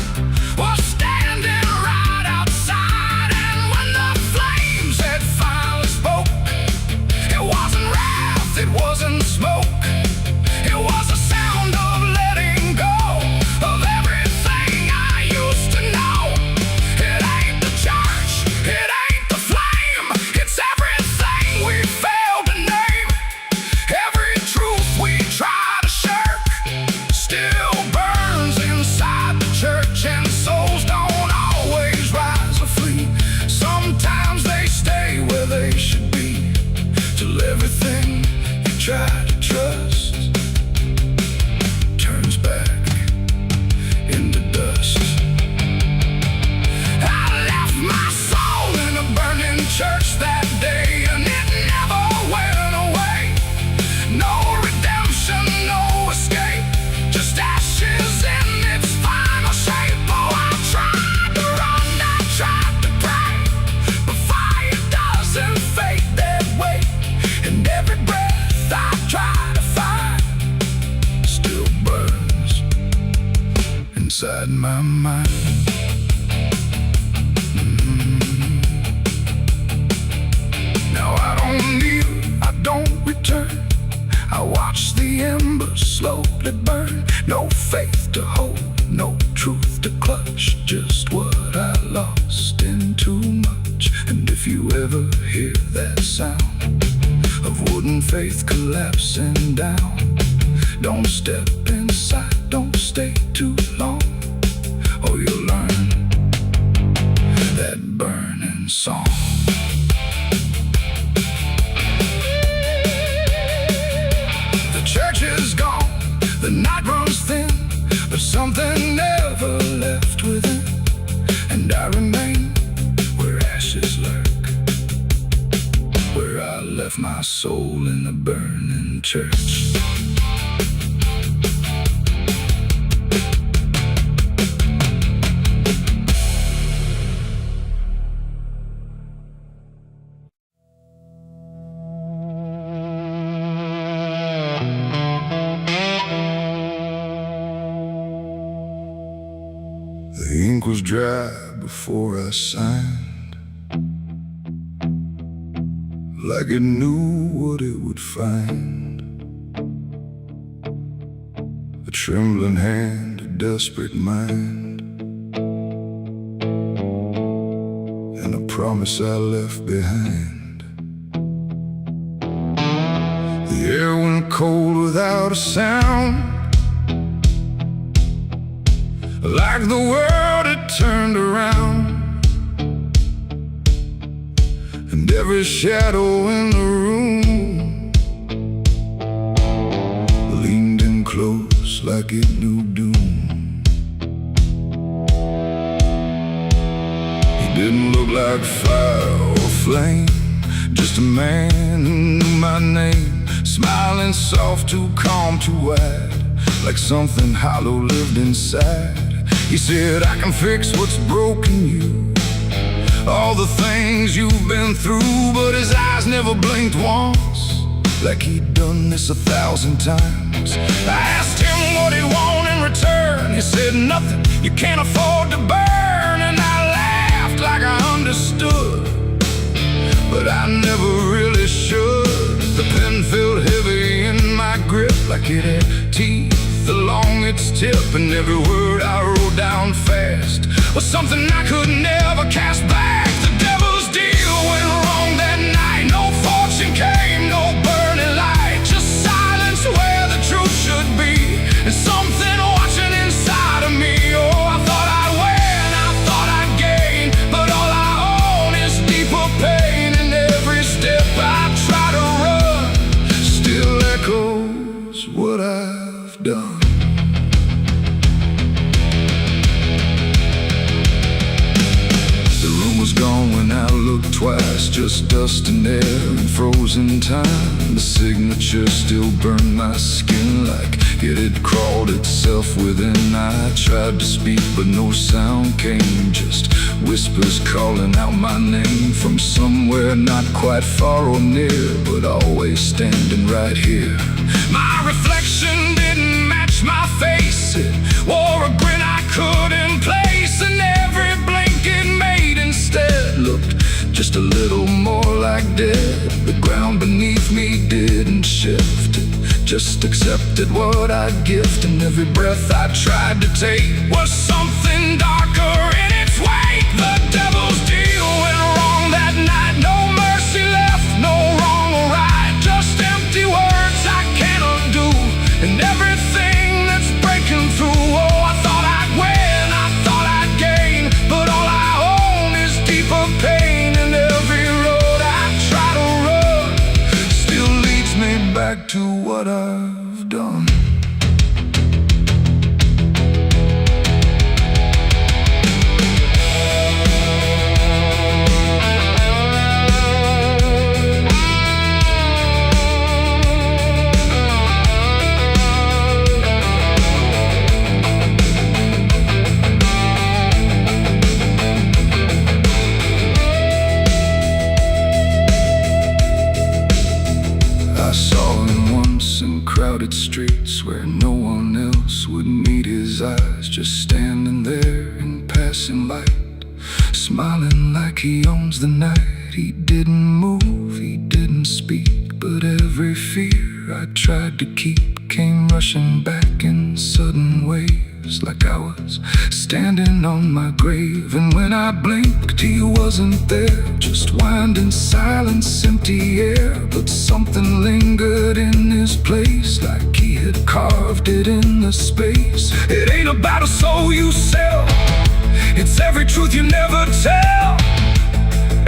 was standing right outside. And when the flames had finally spoke, it wasn't wrath, it wasn't smoke, it was the sound of letting go of everything I used to know. It ain't the church, it ain't the flame, it's everything we failed to name. Every truth we try to shirk still burns inside the church, and souls don't always rise or flee. Sometimes they stay where they should be, till everything you try to trust turns back into dust. I left my soul in a burning church that day, and it never went away. No redemption, no escape, just ashes in its final shape. Oh, I tried to run, I tried to pray, but fire doesn't fade that way. And every breath I try to find still burns inside my mind. Now I don't kneel, I don't return, I watch the embers slowly burn. No faith to hold, no truth to clutch, just what I lost in too much. And if you ever hear that sound of wooden faith collapsing down, don't step inside, don't stay too long, or you'll learn that burning song. The church is gone, the night runs thin, but something never left within, and I remain where ashes lurk, where I left my soul in a burning church. The ink was dry before I signed, like it knew what it would find. A trembling hand, a desperate mind, and a promise I left behind. The air went cold without a sound, like the world had turned around, and every shadow in the room leaned in close like it knew doom. He didn't look like fire or flame, just a man who knew my name, smiling soft, too calm, too wide, like something hollow lived inside. He said, I can fix what's broken you, all the things you've been through. But his eyes never blinked once, like he'd done this 1,000 times. I asked him what he wanted in return. He said, nothing, you can't afford to burn. And I laughed like I understood, but I never really should. The pen felt heavy in my grip, like it had teeth along its tip, and every word I wrote down fast was something I could never cast back. The devil's deal went wrong that night. No fortune came, no burning light, just silence where the truth should be, and something watching inside of me. Oh, I thought I'd win, I thought I'd gain, but all I own is deeper pain. And every step I try to run still echoes what I've done. Gone when I looked twice, just dust and air and frozen time. The signature still burned my skin like It had crawled itself within. I tried to speak, but no sound came. Just whispers calling out my name from somewhere not quite far or near, but always standing right here. My reflection didn't match my face. It wore a grin I couldn't place, and every blink it made instead looked just a little more like dead. The ground beneath me didn't shift. It just accepted what I'd gift, and every breath I tried to take was something darker in its wake. The devil's deal went wrong that night. No mercy left, no wrong or right, just empty words I can't undo, and everything that's breaking through. Oh, I thought I'd win, I thought I'd gain, but all I own is deeper pain. And every road I try to run still leads me back to what I've done. I saw him once in crowded streets where no one else would meet his eyes, just standing there in passing light, smiling like he owns the night. He didn't move, he didn't speak, but every fear I tried to keep came rushing back in sudden waves, like I was standing on my grave. And when I blinked, he wasn't there, just winding silence, empty air. But something lingered in his place, like he had carved it in the space. It ain't about a soul you sell, it's every truth you never tell,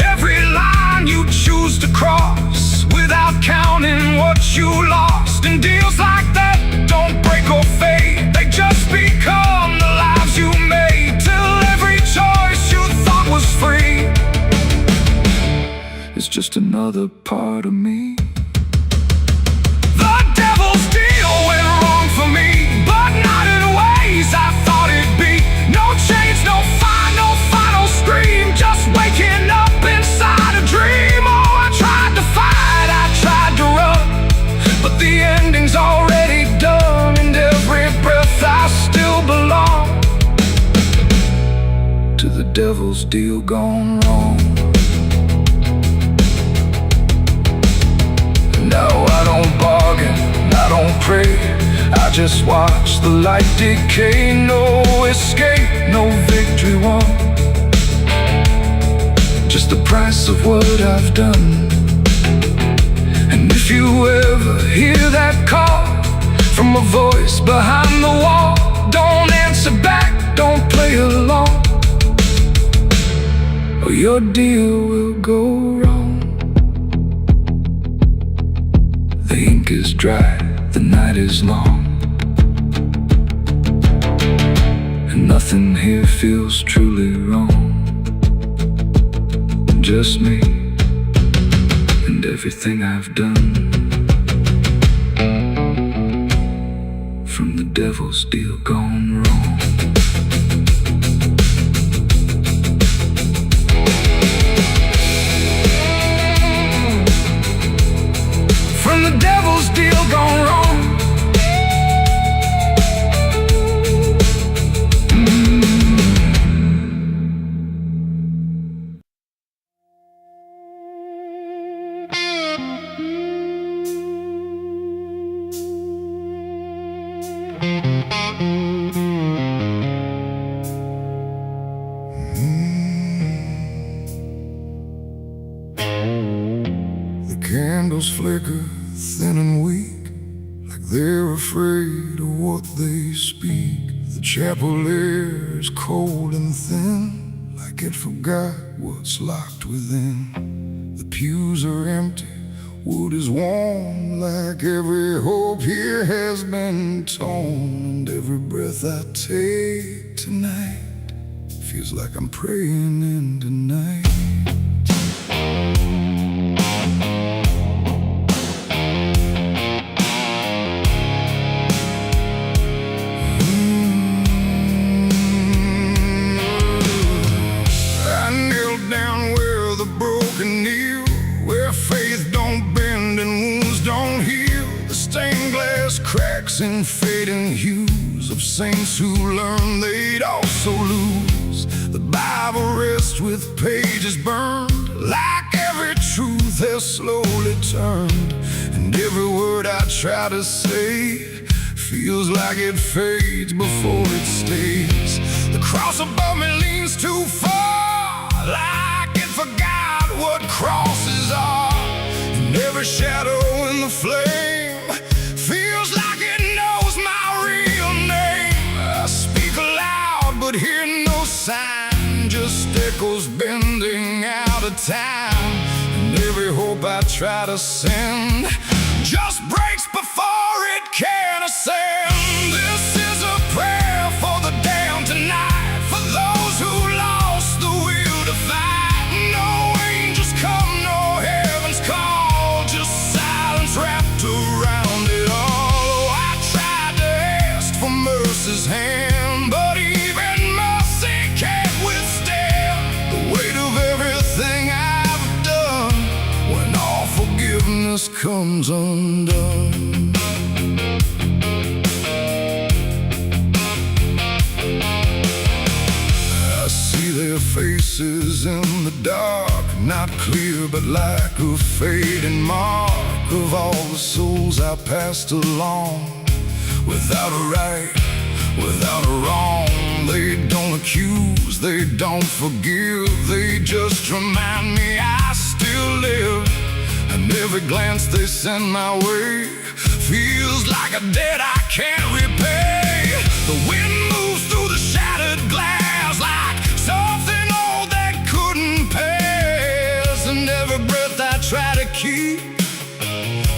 every line you choose to cross without counting what you lost. And deals like that don't break or fade, they just become the lives you made, till every choice you thought was free is just another part of me. The devil's deal went wrong for me, but not in ways I thought it'd be. No change, no fire, no final scream, just waking up inside a dream. Oh, I tried to fight, I tried to run, but the ending's already done, and every breath I still belong to the devil's deal gone wrong. Now I don't bargain, I don't pray, I just watch the light decay. No escape, no victory won, just the price of what I've done. And if you ever hear that call from a voice behind the wall, don't answer back, don't play along, or your deal will go wrong. The ink is dry, the night is long, and nothing here feels truly wrong. Just me and everything I've done, from the devil's deal gone wrong. From the devil's deal gone wrong. The candles flicker thin and weak, like they're afraid of what they speak. The chapel air is cold and thin, like it forgot what's locked within. The pews are empty, wood is warm, like every hope here has been torn. And every breath I take tonight feels like I'm praying into night. in fading hues of saints who learned they'd also lose. The Bible rests with pages burned, like every truth has slowly turned. And every word I try to say feels like it fades before it stays. The cross above me leans too far, like it forgot what crosses are. And every shadow in the flame feels like it knows my real name. I speak aloud but hear no sign, just echoes bending out of time. And every hope I try to send just breaks before it can ascend. This is a prayer for the damned tonight, for those who lost the will to fight. No angels come, no heaven's call, just silence wrapped around it all. Oh, I tried to ask for mercy's hand, but even mercy can't withstand the weight of everything I've done when all forgiveness comes undone. I see their faces in the dark, not clear but like a fading mark of all the souls I passed along. Without a right, without a wrong, they don't accuse, they don't forgive, they just remind me I still live. And every glance they send my way feels like a debt I can't repay. The wind moves through the shattered glass like something old that couldn't pass. And every breath I try to keep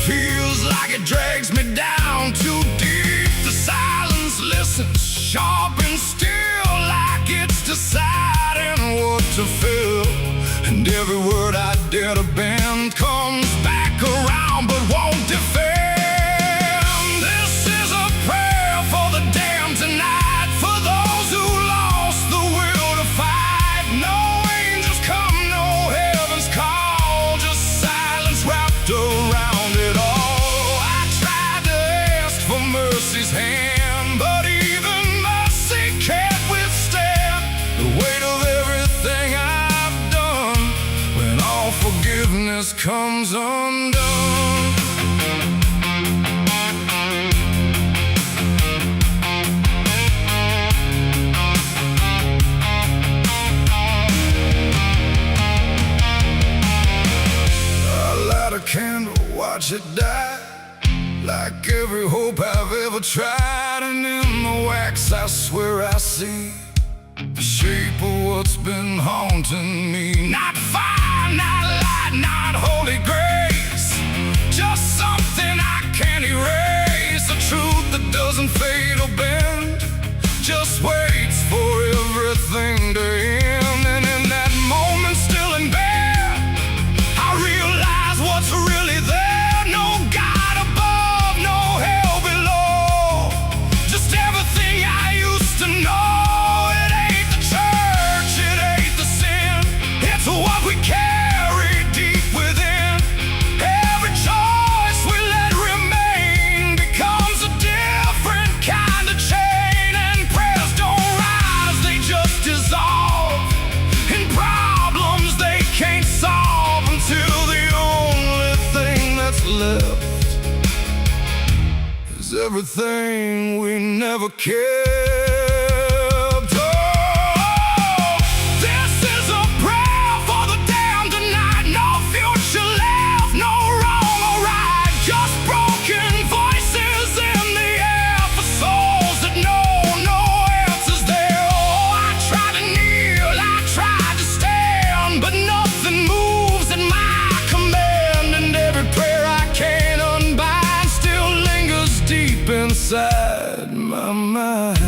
feels like it drags me down too deep. The silence listens, sharp and still, like it's deciding what to feel. And every word I dare to bend comes back around but won't defend. This is a prayer for the damned tonight, for those who lost the will to fight. No angels come, no heaven's call, just silence wrapped around it all. I tried to ask for mercy's hand, but even mercy can't withstand the weight of everything I've done when all forgiveness comes undone. I light a candle, watch it die, like every hope I've ever tried. And in the wax I swear I see the shape of what's been haunting me. Not fire, not light, not holy grace, just something I can't erase. A truth that doesn't fade or bend, just waits for everything to end. And in that moment, still and bare, I realize what's really there. No God above, no hell below, just everything I used to know. What we carry deep within, every choice we let remain becomes a different kind of chain. And prayers don't rise, they just dissolve in problems they can't solve, until the only thing that's left is everything we never cared. Inside my mind,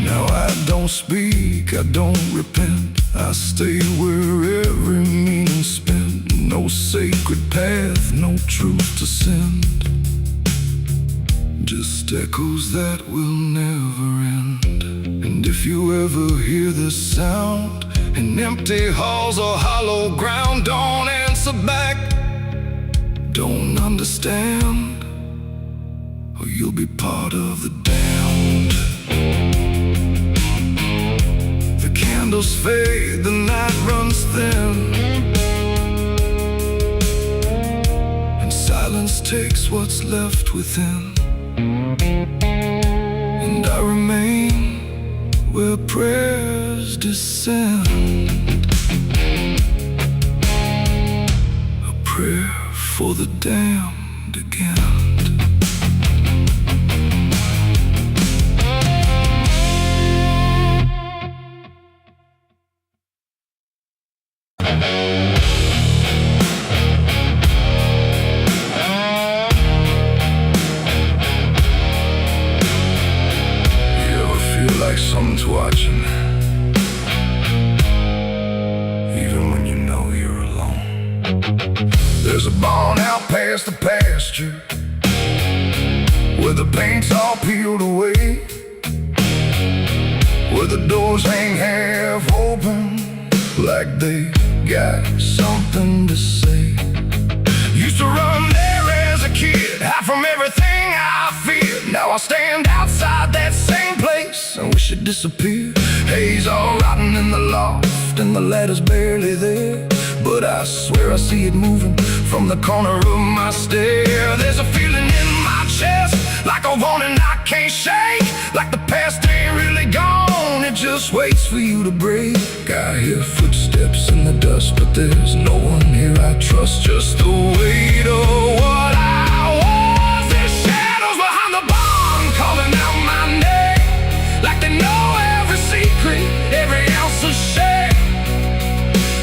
now I don't speak, I don't repent, I stay where every meaning's spent. No sacred path, no truth to send, just echoes that will never end. And if you ever hear this sound in empty halls or hollow ground, don't answer back, don't understand, or you'll be part of the damned. The candles fade, the night runs thin, and silence takes what's left within. And I remain where prayers descend, a prayer for the damned again. Like someone's watching, even when you know you're alone. There's a barn out past the pasture, where the paint's all peeled away, where the doors hang half open, like they got something to say. Used to run there as a kid, hide from everything I feared. Now I stand outside that same place and wish it disappeared. Haze all rotten in the loft, and the ladder's barely there, but I swear I see it moving from the corner of my stair. There's a feeling in my chest, like a warning I can't shake, like the past ain't really gone, it just waits for you to break. I hear footsteps in the dust, but there's no one here I trust. Just the weight of what I was. There's shadows behind the barn calling out my name, like they know every secret, every ounce of shame,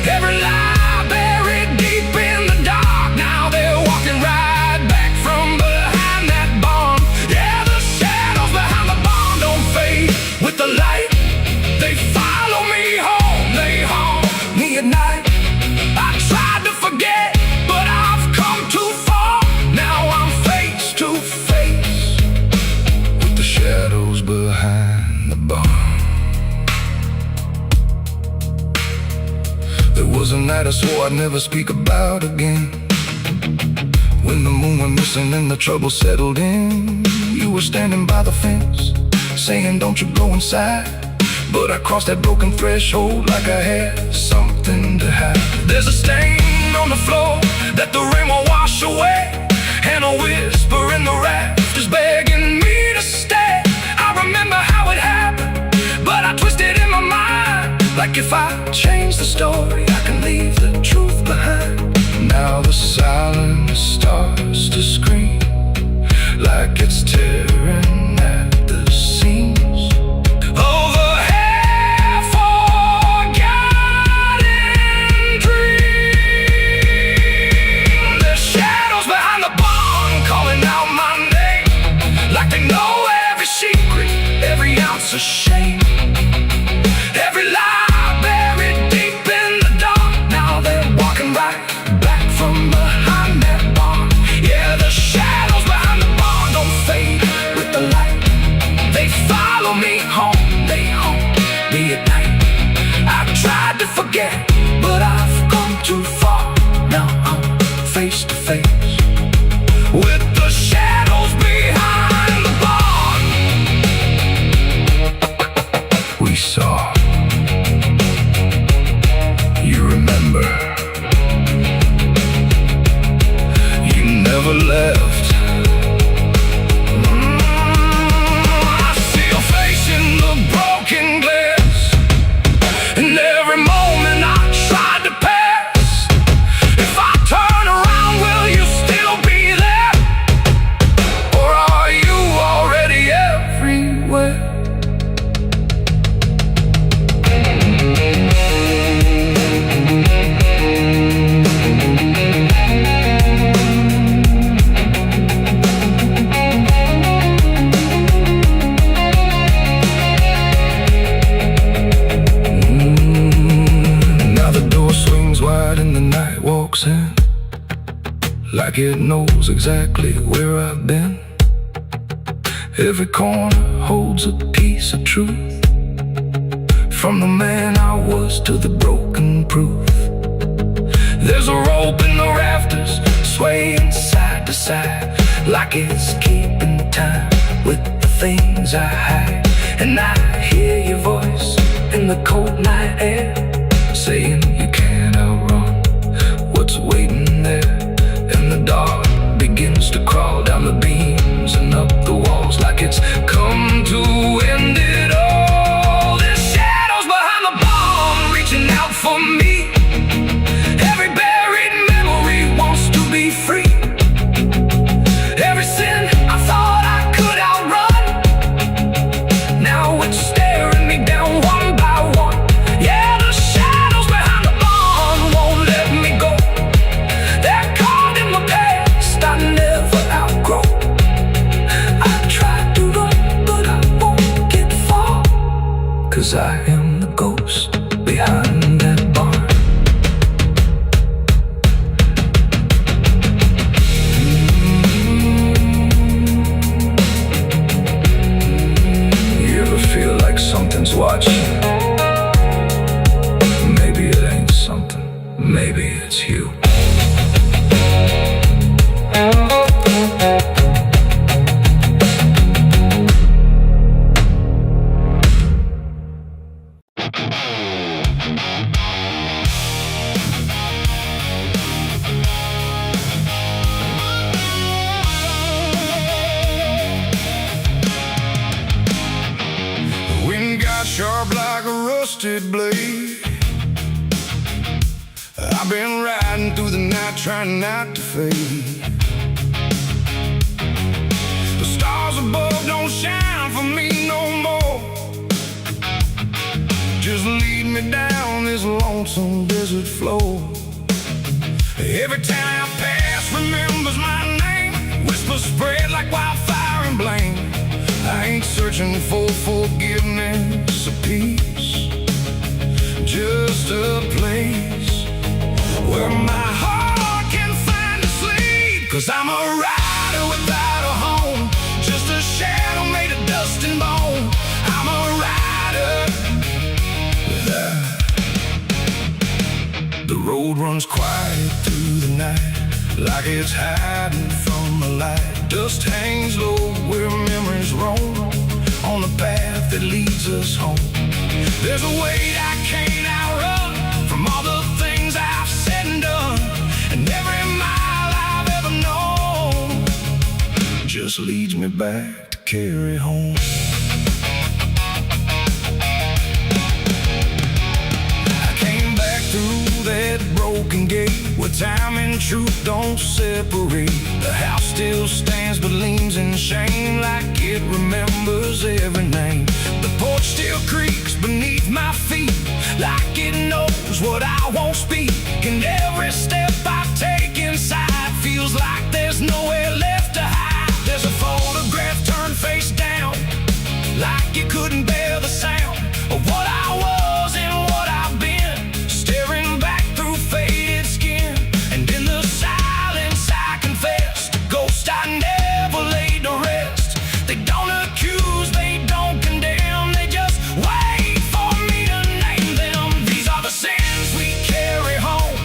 every lie buried deep in the dark. Now they're walking right back from behind that barn. Yeah, the shadows behind the barn don't fade with the light. They follow me home, they haunt me at night. I tried to forget, but I've come too far. Now I'm face to face with the shadows behind the barn. There was a night I swore I'd never speak about again, when the moon went missing and the trouble settled in. You were standing by the fence, saying don't you go inside, but I crossed that broken threshold like I had something to hide. There's a stain on the floor that the rain will wash away, and a whisper in the rafters begging me to stay. I remember how it happened, but I twisted in my mind, like if I change the story, I can leave the truth behind. Now the silence starts to scream, like it's tearing at the seams. Over half-forgotten dreams. There's shadows behind the barn calling out my name, like they know every secret, every ounce of shame, every lie buried deep in the dark. Now they're walking right back from behind that barn. Yeah, the shadows behind the barn don't fade with the light. They follow me home, they haunt me at night. I've tried to forget, but I've come too far. Now I'm face to face with the shadows behind the barn. We saw, you remember, you never left. I see your face in the broken glass, and every moment I tried to pass. If I turn around, will you still be there, or are you already everywhere? Now the door swings wide and the night walks in, like it knows exactly where I've been. Every corner holds a piece of truth, from the man I was to the broken proof. There's a rope in the rafters, swaying side to side, like it's keeping time with the things I hide. And I hear your voice in the cold night air, saying you can't outrun what's waiting there. And the dark begins to crawl down the beams and up the walls, like it's come to end it all. There's shadows behind the bomb, reaching out for me. Every buried memory wants to be free. Every sin I thought I could outrun, now it's staring me down one by one. Yeah, the shadows behind the barn won't let me go. They're caught in my past I never outgrow. I tried to run, but I won't get far, 'cause I am the ghost behind that barn. Something's watching. Maybe it ain't something, maybe it's you. Sharp like a rusted blade, I've been riding through the night trying not to fade. The stars above don't shine for me no more. Just lead me down this lonesome desert floor. Every town I pass remembers my name, whispers spread like wildfire and blame. I ain't searching for forgiveness or peace, just a place where my heart can find a sleep. 'Cause I'm a rider without a home, just a shadow made of dust and bone. I'm a rider. The road runs quiet through the night, like it's hiding from the light. Dust hangs low where memories roam, on the path that leads us home. There's a weight I can't outrun, from all the things I've said and done. And every mile I've ever known just leads me back to carry home. I came back through that broken gate, where time and truth don't separate. The house still stands but leans in shame, like it remembers every name. The porch still creaks beneath my feet, like it knows what I won't speak. And every step I take inside feels like there's nowhere left to hide. There's a photograph turned face down, like you couldn't bear the sound of what I was and what I've been, staring back through faded skin. And in the silence I confess, the ghost I never laid to rest. They don't accuse, they don't condemn, they just wait for me to name them. These are the sins we carry home,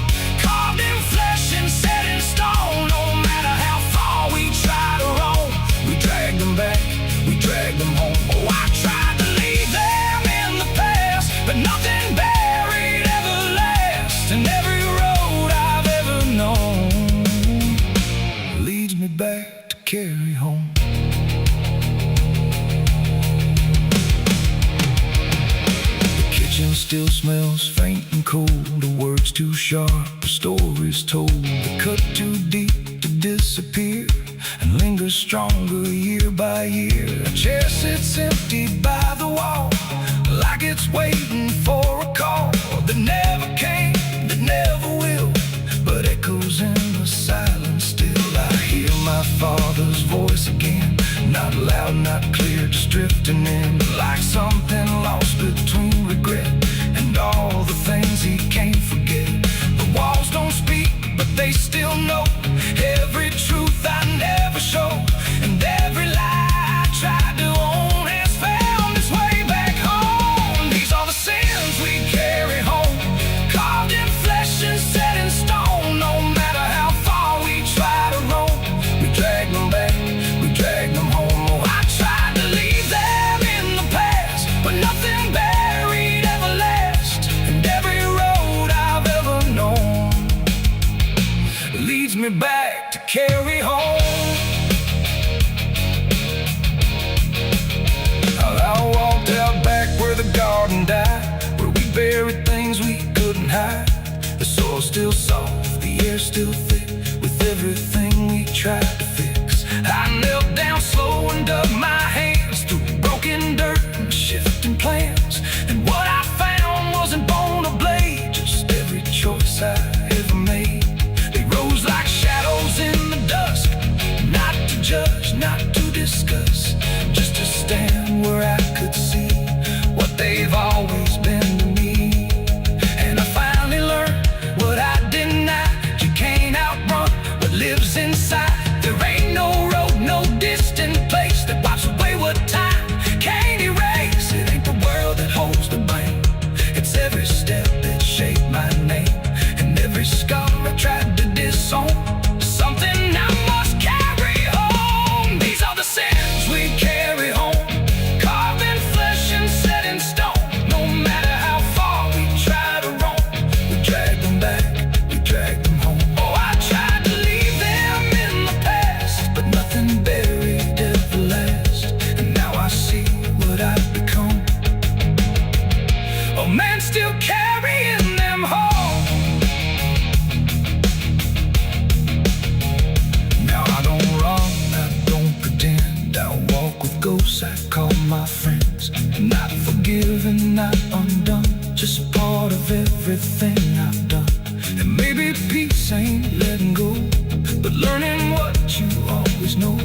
carved in flesh and set in stone. No matter how far we try to roam, we drag them back, we drag them home. Oh, I tried to leave them in the past, but nothing buried ever lasts. And every road I've ever known leads me back to carry home. The kitchen still smells faint and cold, the words too sharp, the stories told. The cut too deep to disappear, and lingers stronger year by year. A chair sits empty by the wall, like it's waiting for a call that never came, that never will, but echoes in the silence still. I hear my father's voice again, not loud, not clear, just drifting in, like something lost between regret and all the things he can't forget. The walls don't speak, but they still know every truth I never show, and every lie I tried to own has found its way back home. These are the sins we carry home, carved in flesh and set in stone. No matter how far we try tried to fix. I knelt down slow and dug my hands through broken dirt and shifting plans. And what I found wasn't bone or blade, just every choice I ever made. They rose like shadows in the dusk, not to judge, not to discuss, just to stand where I could see what they've always been to me. And I finally learned what I denied: you can't outrun what lives inside. There ain't no road, no distant place that wipes away what time can't erase. It ain't the world that holds the blame, it's every step that shaped my name, and every scar I tried to disown. Something I must carry home. These are the sins we carry home, carved in flesh and set in stone. No matter how far we try to roam, we drag them back, we drag them home. Oh, I tried to leave them in the past, but nothing buried ever lasts. And now I see what I've become, a man still carrying them home. Now I don't run, I don't pretend, I walk with ghosts I call my friends. Not forgiven, not undone, just part of everything I've done. And maybe peace ain't letting go, but learning what you always know,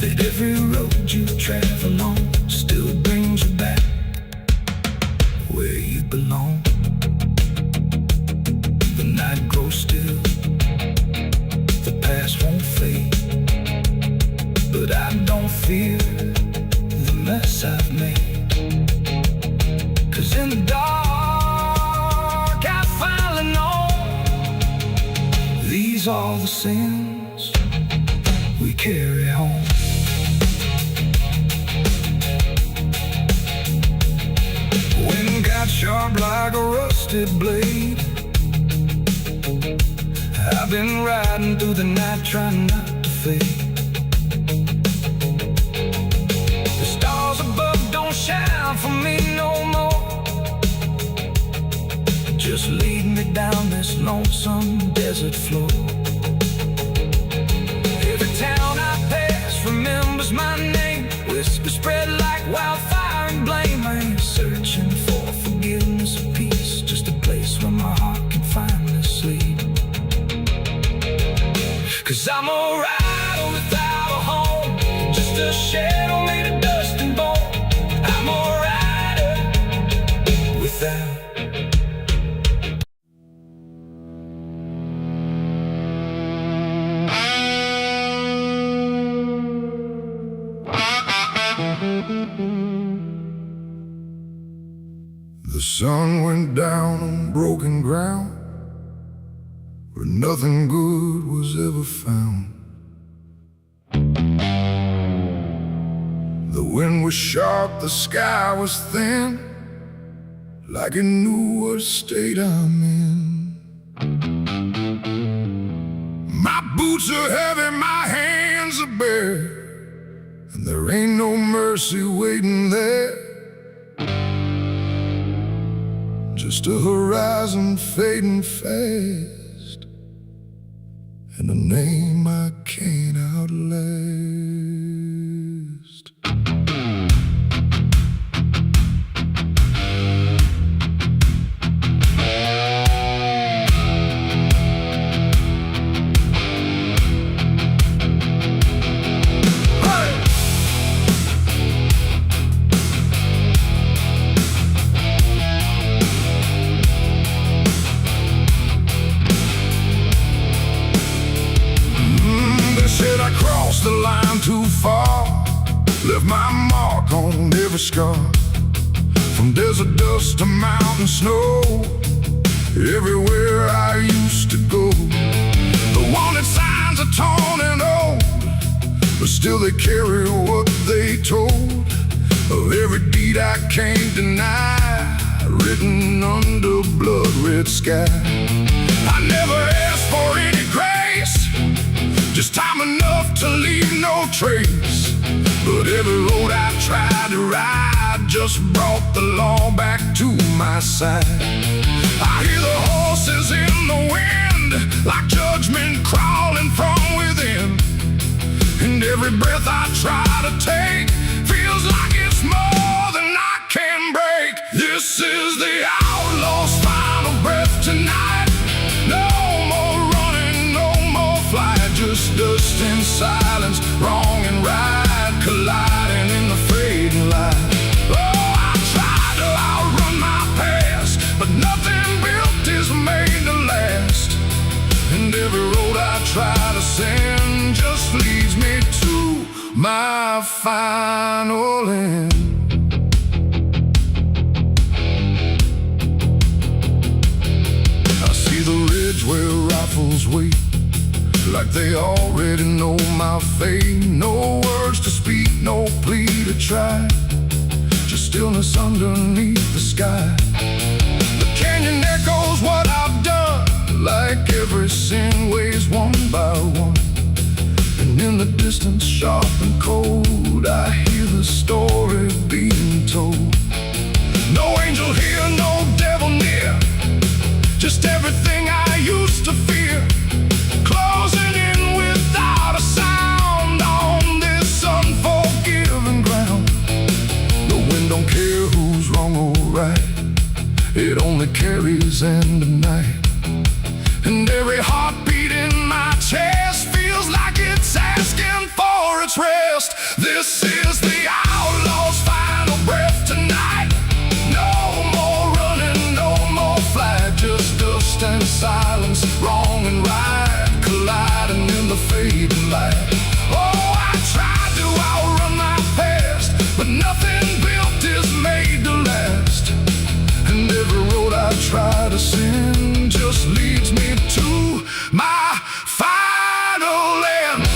that every road you travel on still brings you back where you belong. The night grows still, the past won't fade, but I don't fear the mess I've made. 'Cause in the dark I finally know these are the sins we carry home. Wind got sharp like a rusted blade. I've been riding through the night trying not to fade. The stars above don't shine for me no more, just lead me down this lonesome desert floor. Every town I pass remembers my name, whispers spread like wildfire and blame. I ain't searching for forgiveness or peace, just a place where my heart can finally sleep. 'Cause I'm a rider without a home, just a shadow made of dust and bone. I'm a rider without. The sun went down on broken ground where nothing good was ever found. The wind was sharp, the sky was thin, like it knew what state I'm in. My boots are heavy, my hands are bare, and there ain't no mercy waiting there. Just a horizon fading fast, and a name I can't outlast. The line too far, left my mark on every scar. From desert dust to mountain snow, everywhere I used to go. The wanted signs are torn and old, but still they carry what they told of every deed I can't deny, written under blood-red sky. I never asked for any grace, just time enough to leave no trace. But every road I tried to ride just brought the law back to my side. I hear the horses in the wind, like judgment crawling from within. And every breath I try to take feels like it's more than I can break. This is the outlaw's final breath tonight. No more running, no more flight, just dust and silence, wrong and right colliding in the fading light. Oh, I tried to outrun my past, but nothing built is made to last. And every road I try to send just leads me to my final end. I see the ridge where rifles wait, like they already know my fate. No words to speak, no plea to try, just stillness underneath the sky. The canyon echoes what I've done, like every sin weighs one by one. And in the distance, sharp and cold, I hear the story being told. No angel here, no devil near, just everything I used to fear, closing in without a sound on this unforgiving ground. The wind don't care who's wrong or right, it only carries end of night. And every heartbeat in my chest feels like it's asking for its rest. This is the outlaw's final breath tonight. No more running, no more flight, just dust and silence, wrong and right colliding in the fading light. Oh, I tried to outrun my past, but nothing built is made to last. And every road I try to send just leads me to my final end.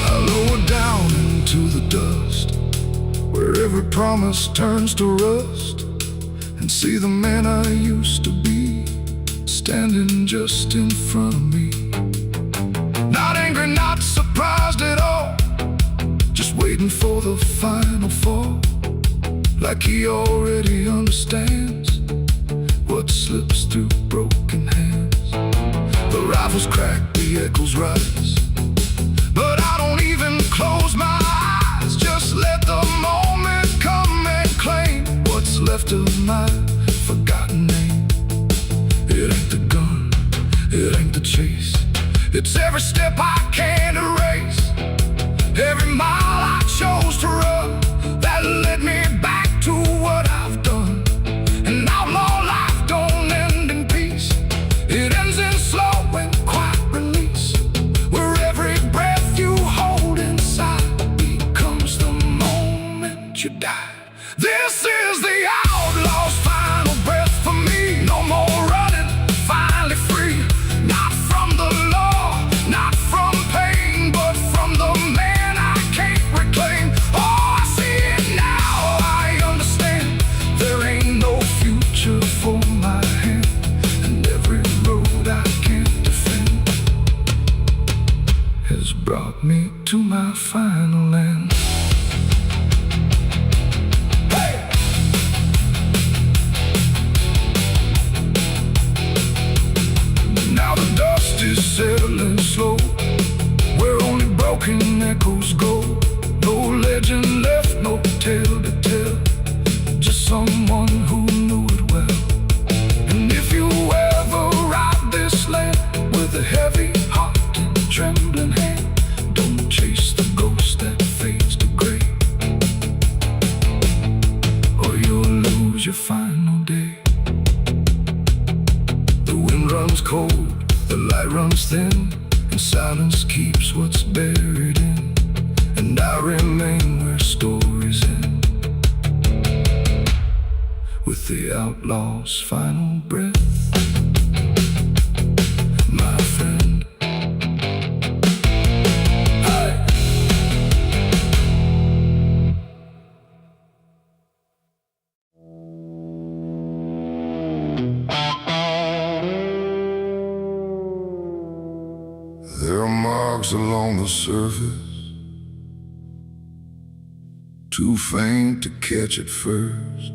I lower down into the dust, where every promise turns to rust, and see the man I used to be standing just in front of me. Not angry, not surprised at all, just waiting for the final fall, like he already understands what slips through broken hands. The rifles crack, the echoes rise, but I don't even close my eyes. Just let the moment come and claim what's left of my forgotten name. It ain't the gun, it ain't the chase, it's every step I can't erase, every mile I chose to run that led me back to what I've done. An outlaw life don't end in peace, it ends in slow and quiet release, where every breath you hold inside becomes the moment you die. This is the outlaw's final breath for me. No more running, finally free, not from the law, not from pain, but from the man I can't reclaim. Oh, I see it now, I understand, there ain't no future for my hand, and every road I can't defend has brought me to my final end. Now the dust is settling slow, where only broken echoes go. No legend left, no tale to tell, just someone who knew it well. And if you ever ride this land with a heavy heart and trembling hand, don't chase the ghost that fades to gray, or you'll lose your final day. The wind runs cold, the light runs thin, and silence keeps what's buried in. And I remain where stories end, with the outlaw's final breath, my friend. There are marks along the surface, too faint to catch at first.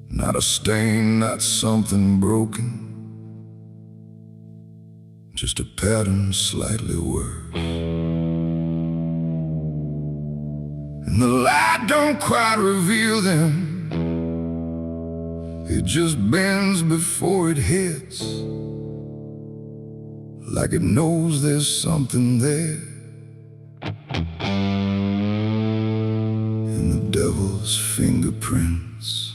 Not a stain, not something broken, just a pattern slightly worse. And the light don't quite reveal them, it just bends before it hits, like it knows there's something there. In the devil's fingerprints.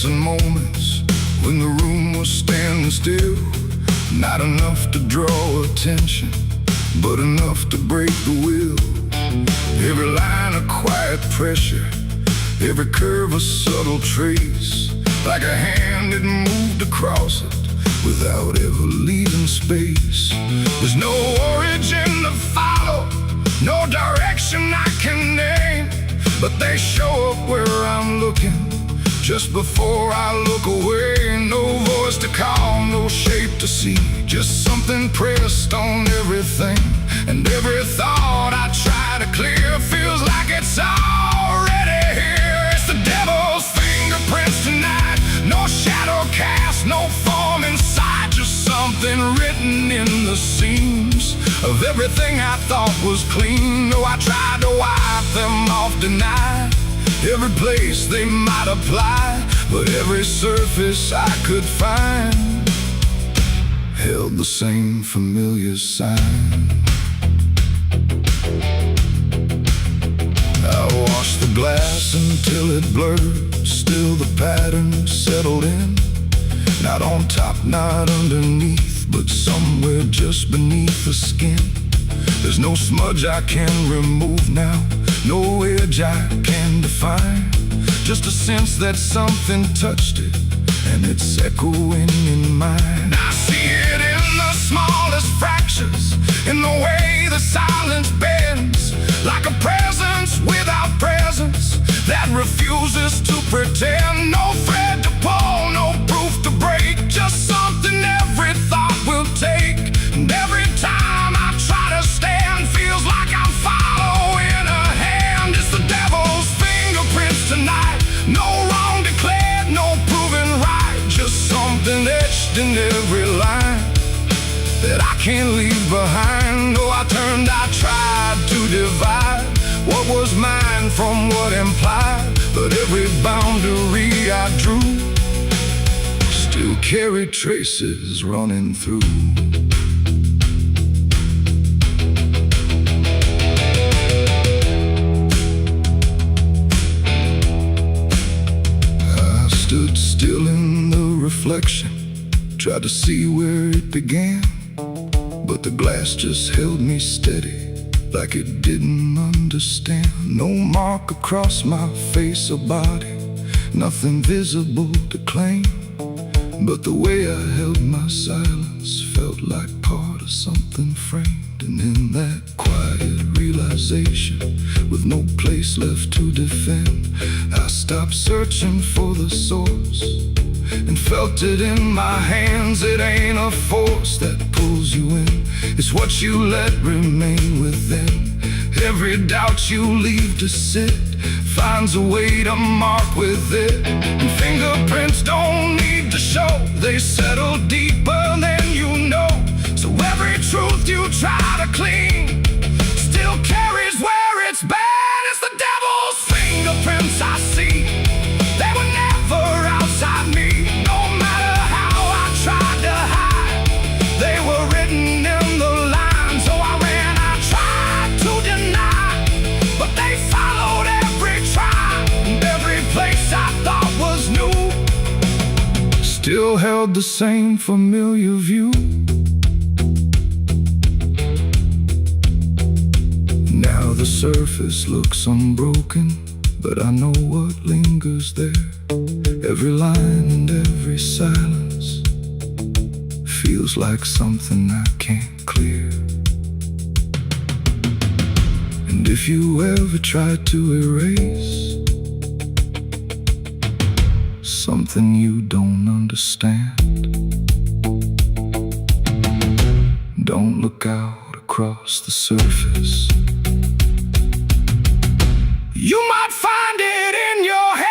Moments when the room was standing still, not enough to draw attention, but enough to break the will. Every line a quiet pressure, every curve a subtle trace, like a hand that moved across it without ever leaving space. There's no origin to follow, no direction I can name, but they show up where I'm looking just before I look away. No voice to call, no shape to see, just something pressed on everything. And every thought I try to clear feels like it's already here. It's the devil's fingerprints tonight, no shadow cast, no form in sight, just something written in the seams of everything I thought was clean. Though I tried to wipe them off tonight, every place they might apply, but every surface I could find held the same familiar sign. I washed the glass until it blurred, still the pattern settled in. Not on top, not underneath, but somewhere just beneath the skin. There's no smudge I can remove now, no edge I can define, just a sense that something touched it, and it's echoing in mine. I see it in the smallest fractures, in the way the silence bends, like a presence without presence that refuses to pretend. No thread to pull, no proof to break, just something every thought will take. And every time I try to stand, feels like I'm following a hand. It's the devil's fingerprints tonight, no wrong declared, no proven right, just something etched in every line that I can't leave behind. Though I turned, I tried to divide what was mine from what implied, but every boundary I drew still carried traces running through. Stood still in the reflection, tried to see where it began, but the glass just held me steady, like it didn't understand. No mark across my face or body, nothing visible to claim, but the way I held my silence felt like part of something framed. And in that quiet realization, with no place left to defend, I stopped searching for the source and felt it in my hands. It ain't a force that pulls you in, it's what you let remain within. Every doubt you leave to sit finds a way to mark with it. And fingerprints don't need to show, they settle deeper than you know. So every truth you try to clean still carries where it's been. It's the devil's fingerprints I see, they were never outside me. No matter how I tried to hide, they were written in the line. So I ran, I tried to deny, but they followed every try. And every place I thought was new still held the same familiar view. The surface looks unbroken, but I know what lingers there. Every line and every silence, feels like something I can't clear. And if you ever try to erase something you don't understand, don't look out across the surface. You might find it in your head.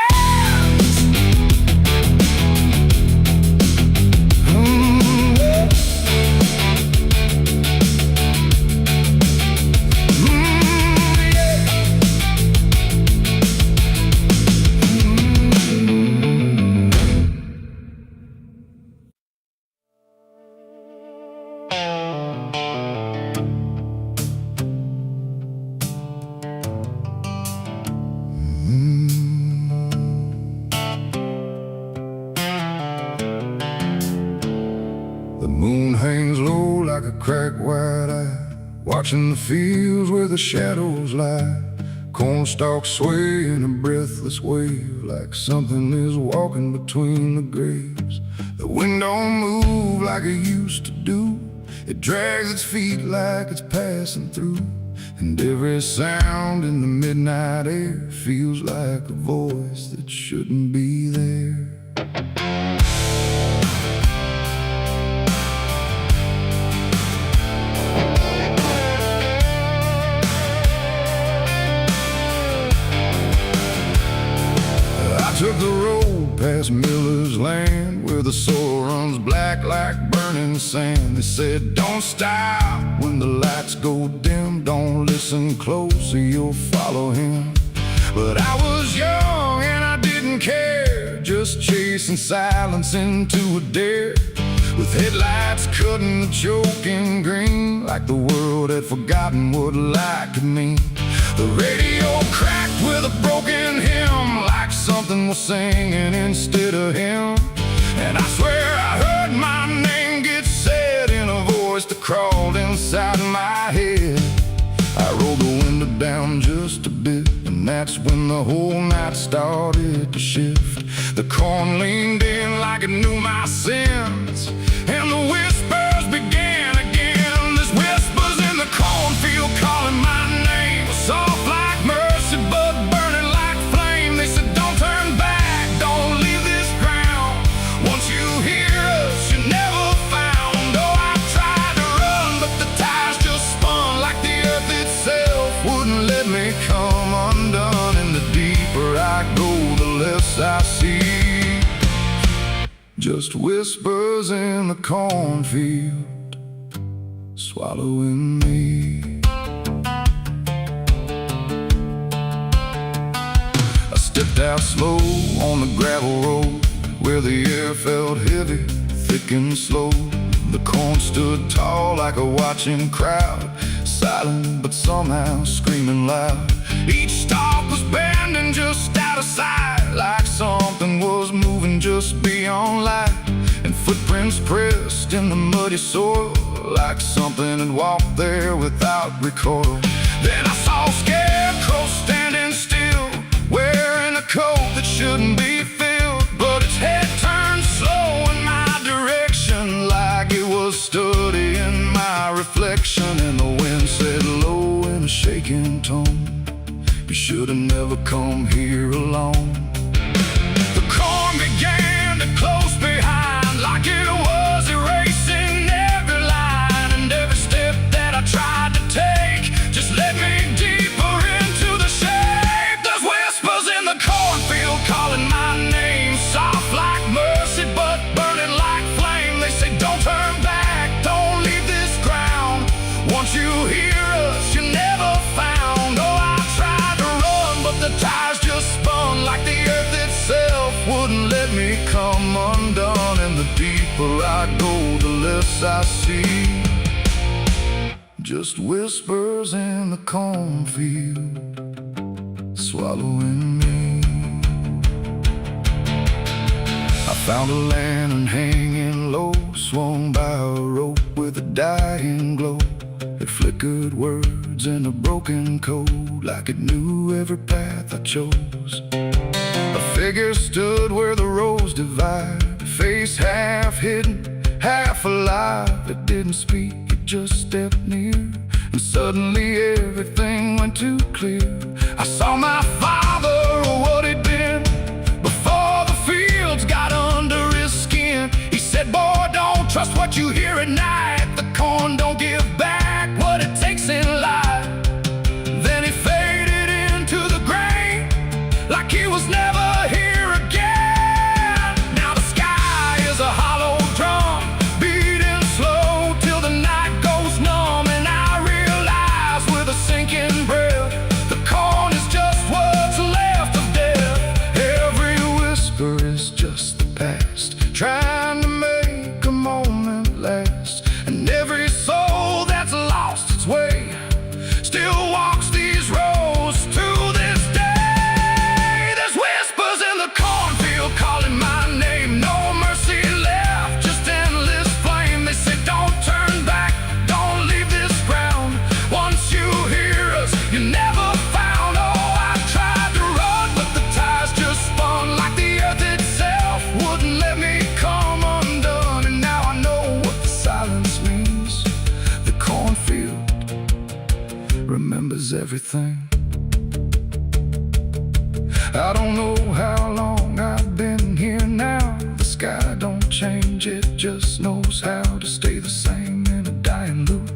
The moon hangs low like a cracked white eye, watching the fields where the shadows lie. Corn stalks sway in a breathless wave, like something is walking between the graves. The wind don't move like it used to do. It drags its feet like it's passing through. And every sound in the midnight air feels like a voice that shouldn't be there. I took the road past Miller's land, where the soil runs black like burning sand. They said, don't stop when the lights go dim, don't listen close or you'll follow him. But I was young and I didn't care, just chasing silence into a dare, with headlights cutting the choking green, like the world had forgotten what light could mean. The radio cracked with a broken hymn, like something was singing instead of him. And I swear I heard my name get said in a voice that crawled inside my head. I rolled the window down just a bit, and that's when the whole night started to shift. The corn leaned in like it knew my sins, and the whispers began again. There's whispers in the cornfield calling my name, soft like mercy but burning like flame. They said, don't turn back, don't leave this ground. Once you hear us, you're never found. Oh, I tried to run, but the tires just spun, like the earth itself wouldn't let me come undone. And the deeper I go, the less I see, just whispers in the cornfield swallowing me. I stepped out slow on the gravel road, where the air felt heavy, thick and slow. The corn stood tall like a watching crowd, silent but somehow screaming loud. Each stalk was bending just out of sight, like something was moving just beyond light. And footprints pressed in the muddy soil, like something had walked there without recoil. Then I saw a scarecrow standing still, wearing a coat that shouldn't be filled, but its head turned slow in my direction, like it was studying my reflection. And the wind said low in a shaking tone, you should have never come here alone. The corn began to close behind, like it was erasing every line. And every step that I tried to take just led me deeper into the shade. There's whispers in the cornfield calling my name, soft like mercy but burning like flame. They say, don't turn back, don't leave this ground. Once you hear us, you're never found. Oh, I tried to run, but the tires just spun, like the earth itself wouldn't let me come undone. And the deeper I go, the less I see, just whispers in the cornfield swallowing me. I found a lantern hanging low, swung by a rope with a dying glow. It flickered words in a broken code, like it knew every path I chose. A figure stood where the roads divide, face half hidden, half alive. It didn't speak, it just stepped near, and suddenly everything went too clear. I saw my father, or what he'd been, before the fields got under his skin. He said, boy, don't trust what you hear at night. The corn don't give back what it takes in life. Then he faded into the grain like he was never here again. Now the sky is a hollow drum, beating slow till the night goes numb. And I realize with a sinking breath, the corn is just what's left of death. Every whisper is just the past, trying to make a moment last. And every soul that's lost its way still walks these roads to this day. There's whispers in the cornfield calling my name. No mercy left, just endless flame. They say don't turn back, don't leave this ground. Once you hear us, you never found. Oh, I tried to run, but the ties just spun like the earth itself wouldn't let me come undone. And now I know what the silence means. The cornfield remembers everything. I don't know how long I've been here now. The sky don't change, it just knows how to stay the same in a dying loop,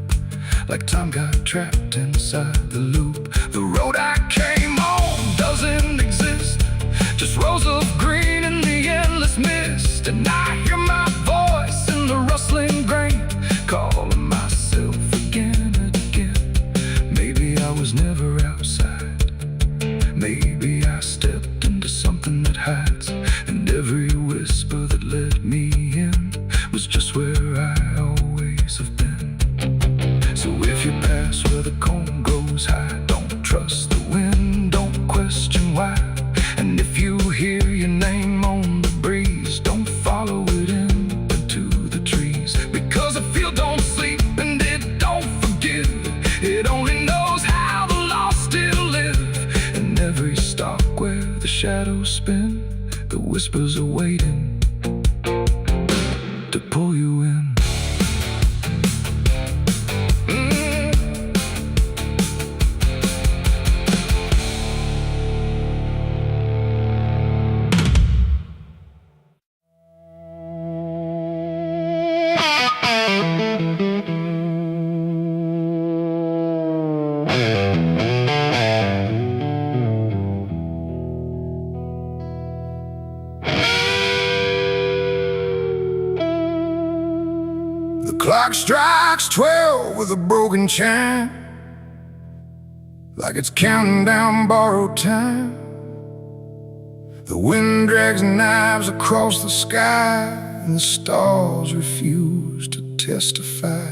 like time got trapped inside the loop. The road I came on doesn't exist, just rows of green in the endless mist. And I hear my voice in the rustling grain, calling myself again and again. Maybe I was never outside, maybe I stepped into something that hides, and every whisper that let me in was just where I always have been. So if you pass where the corn goes high, don't trust the wind, don't question why. And if you hear your name on the breeze, don't follow it into the trees, because the field don't sleep and it don't forgive. It only knows how the lost still live. And every stalk where the shadows spin, the whispers are waiting to pull you in. The clock strikes 12 with a broken chime, like it's counting down borrowed time. The wind drags knives across the sky, and the stars refuse to testify.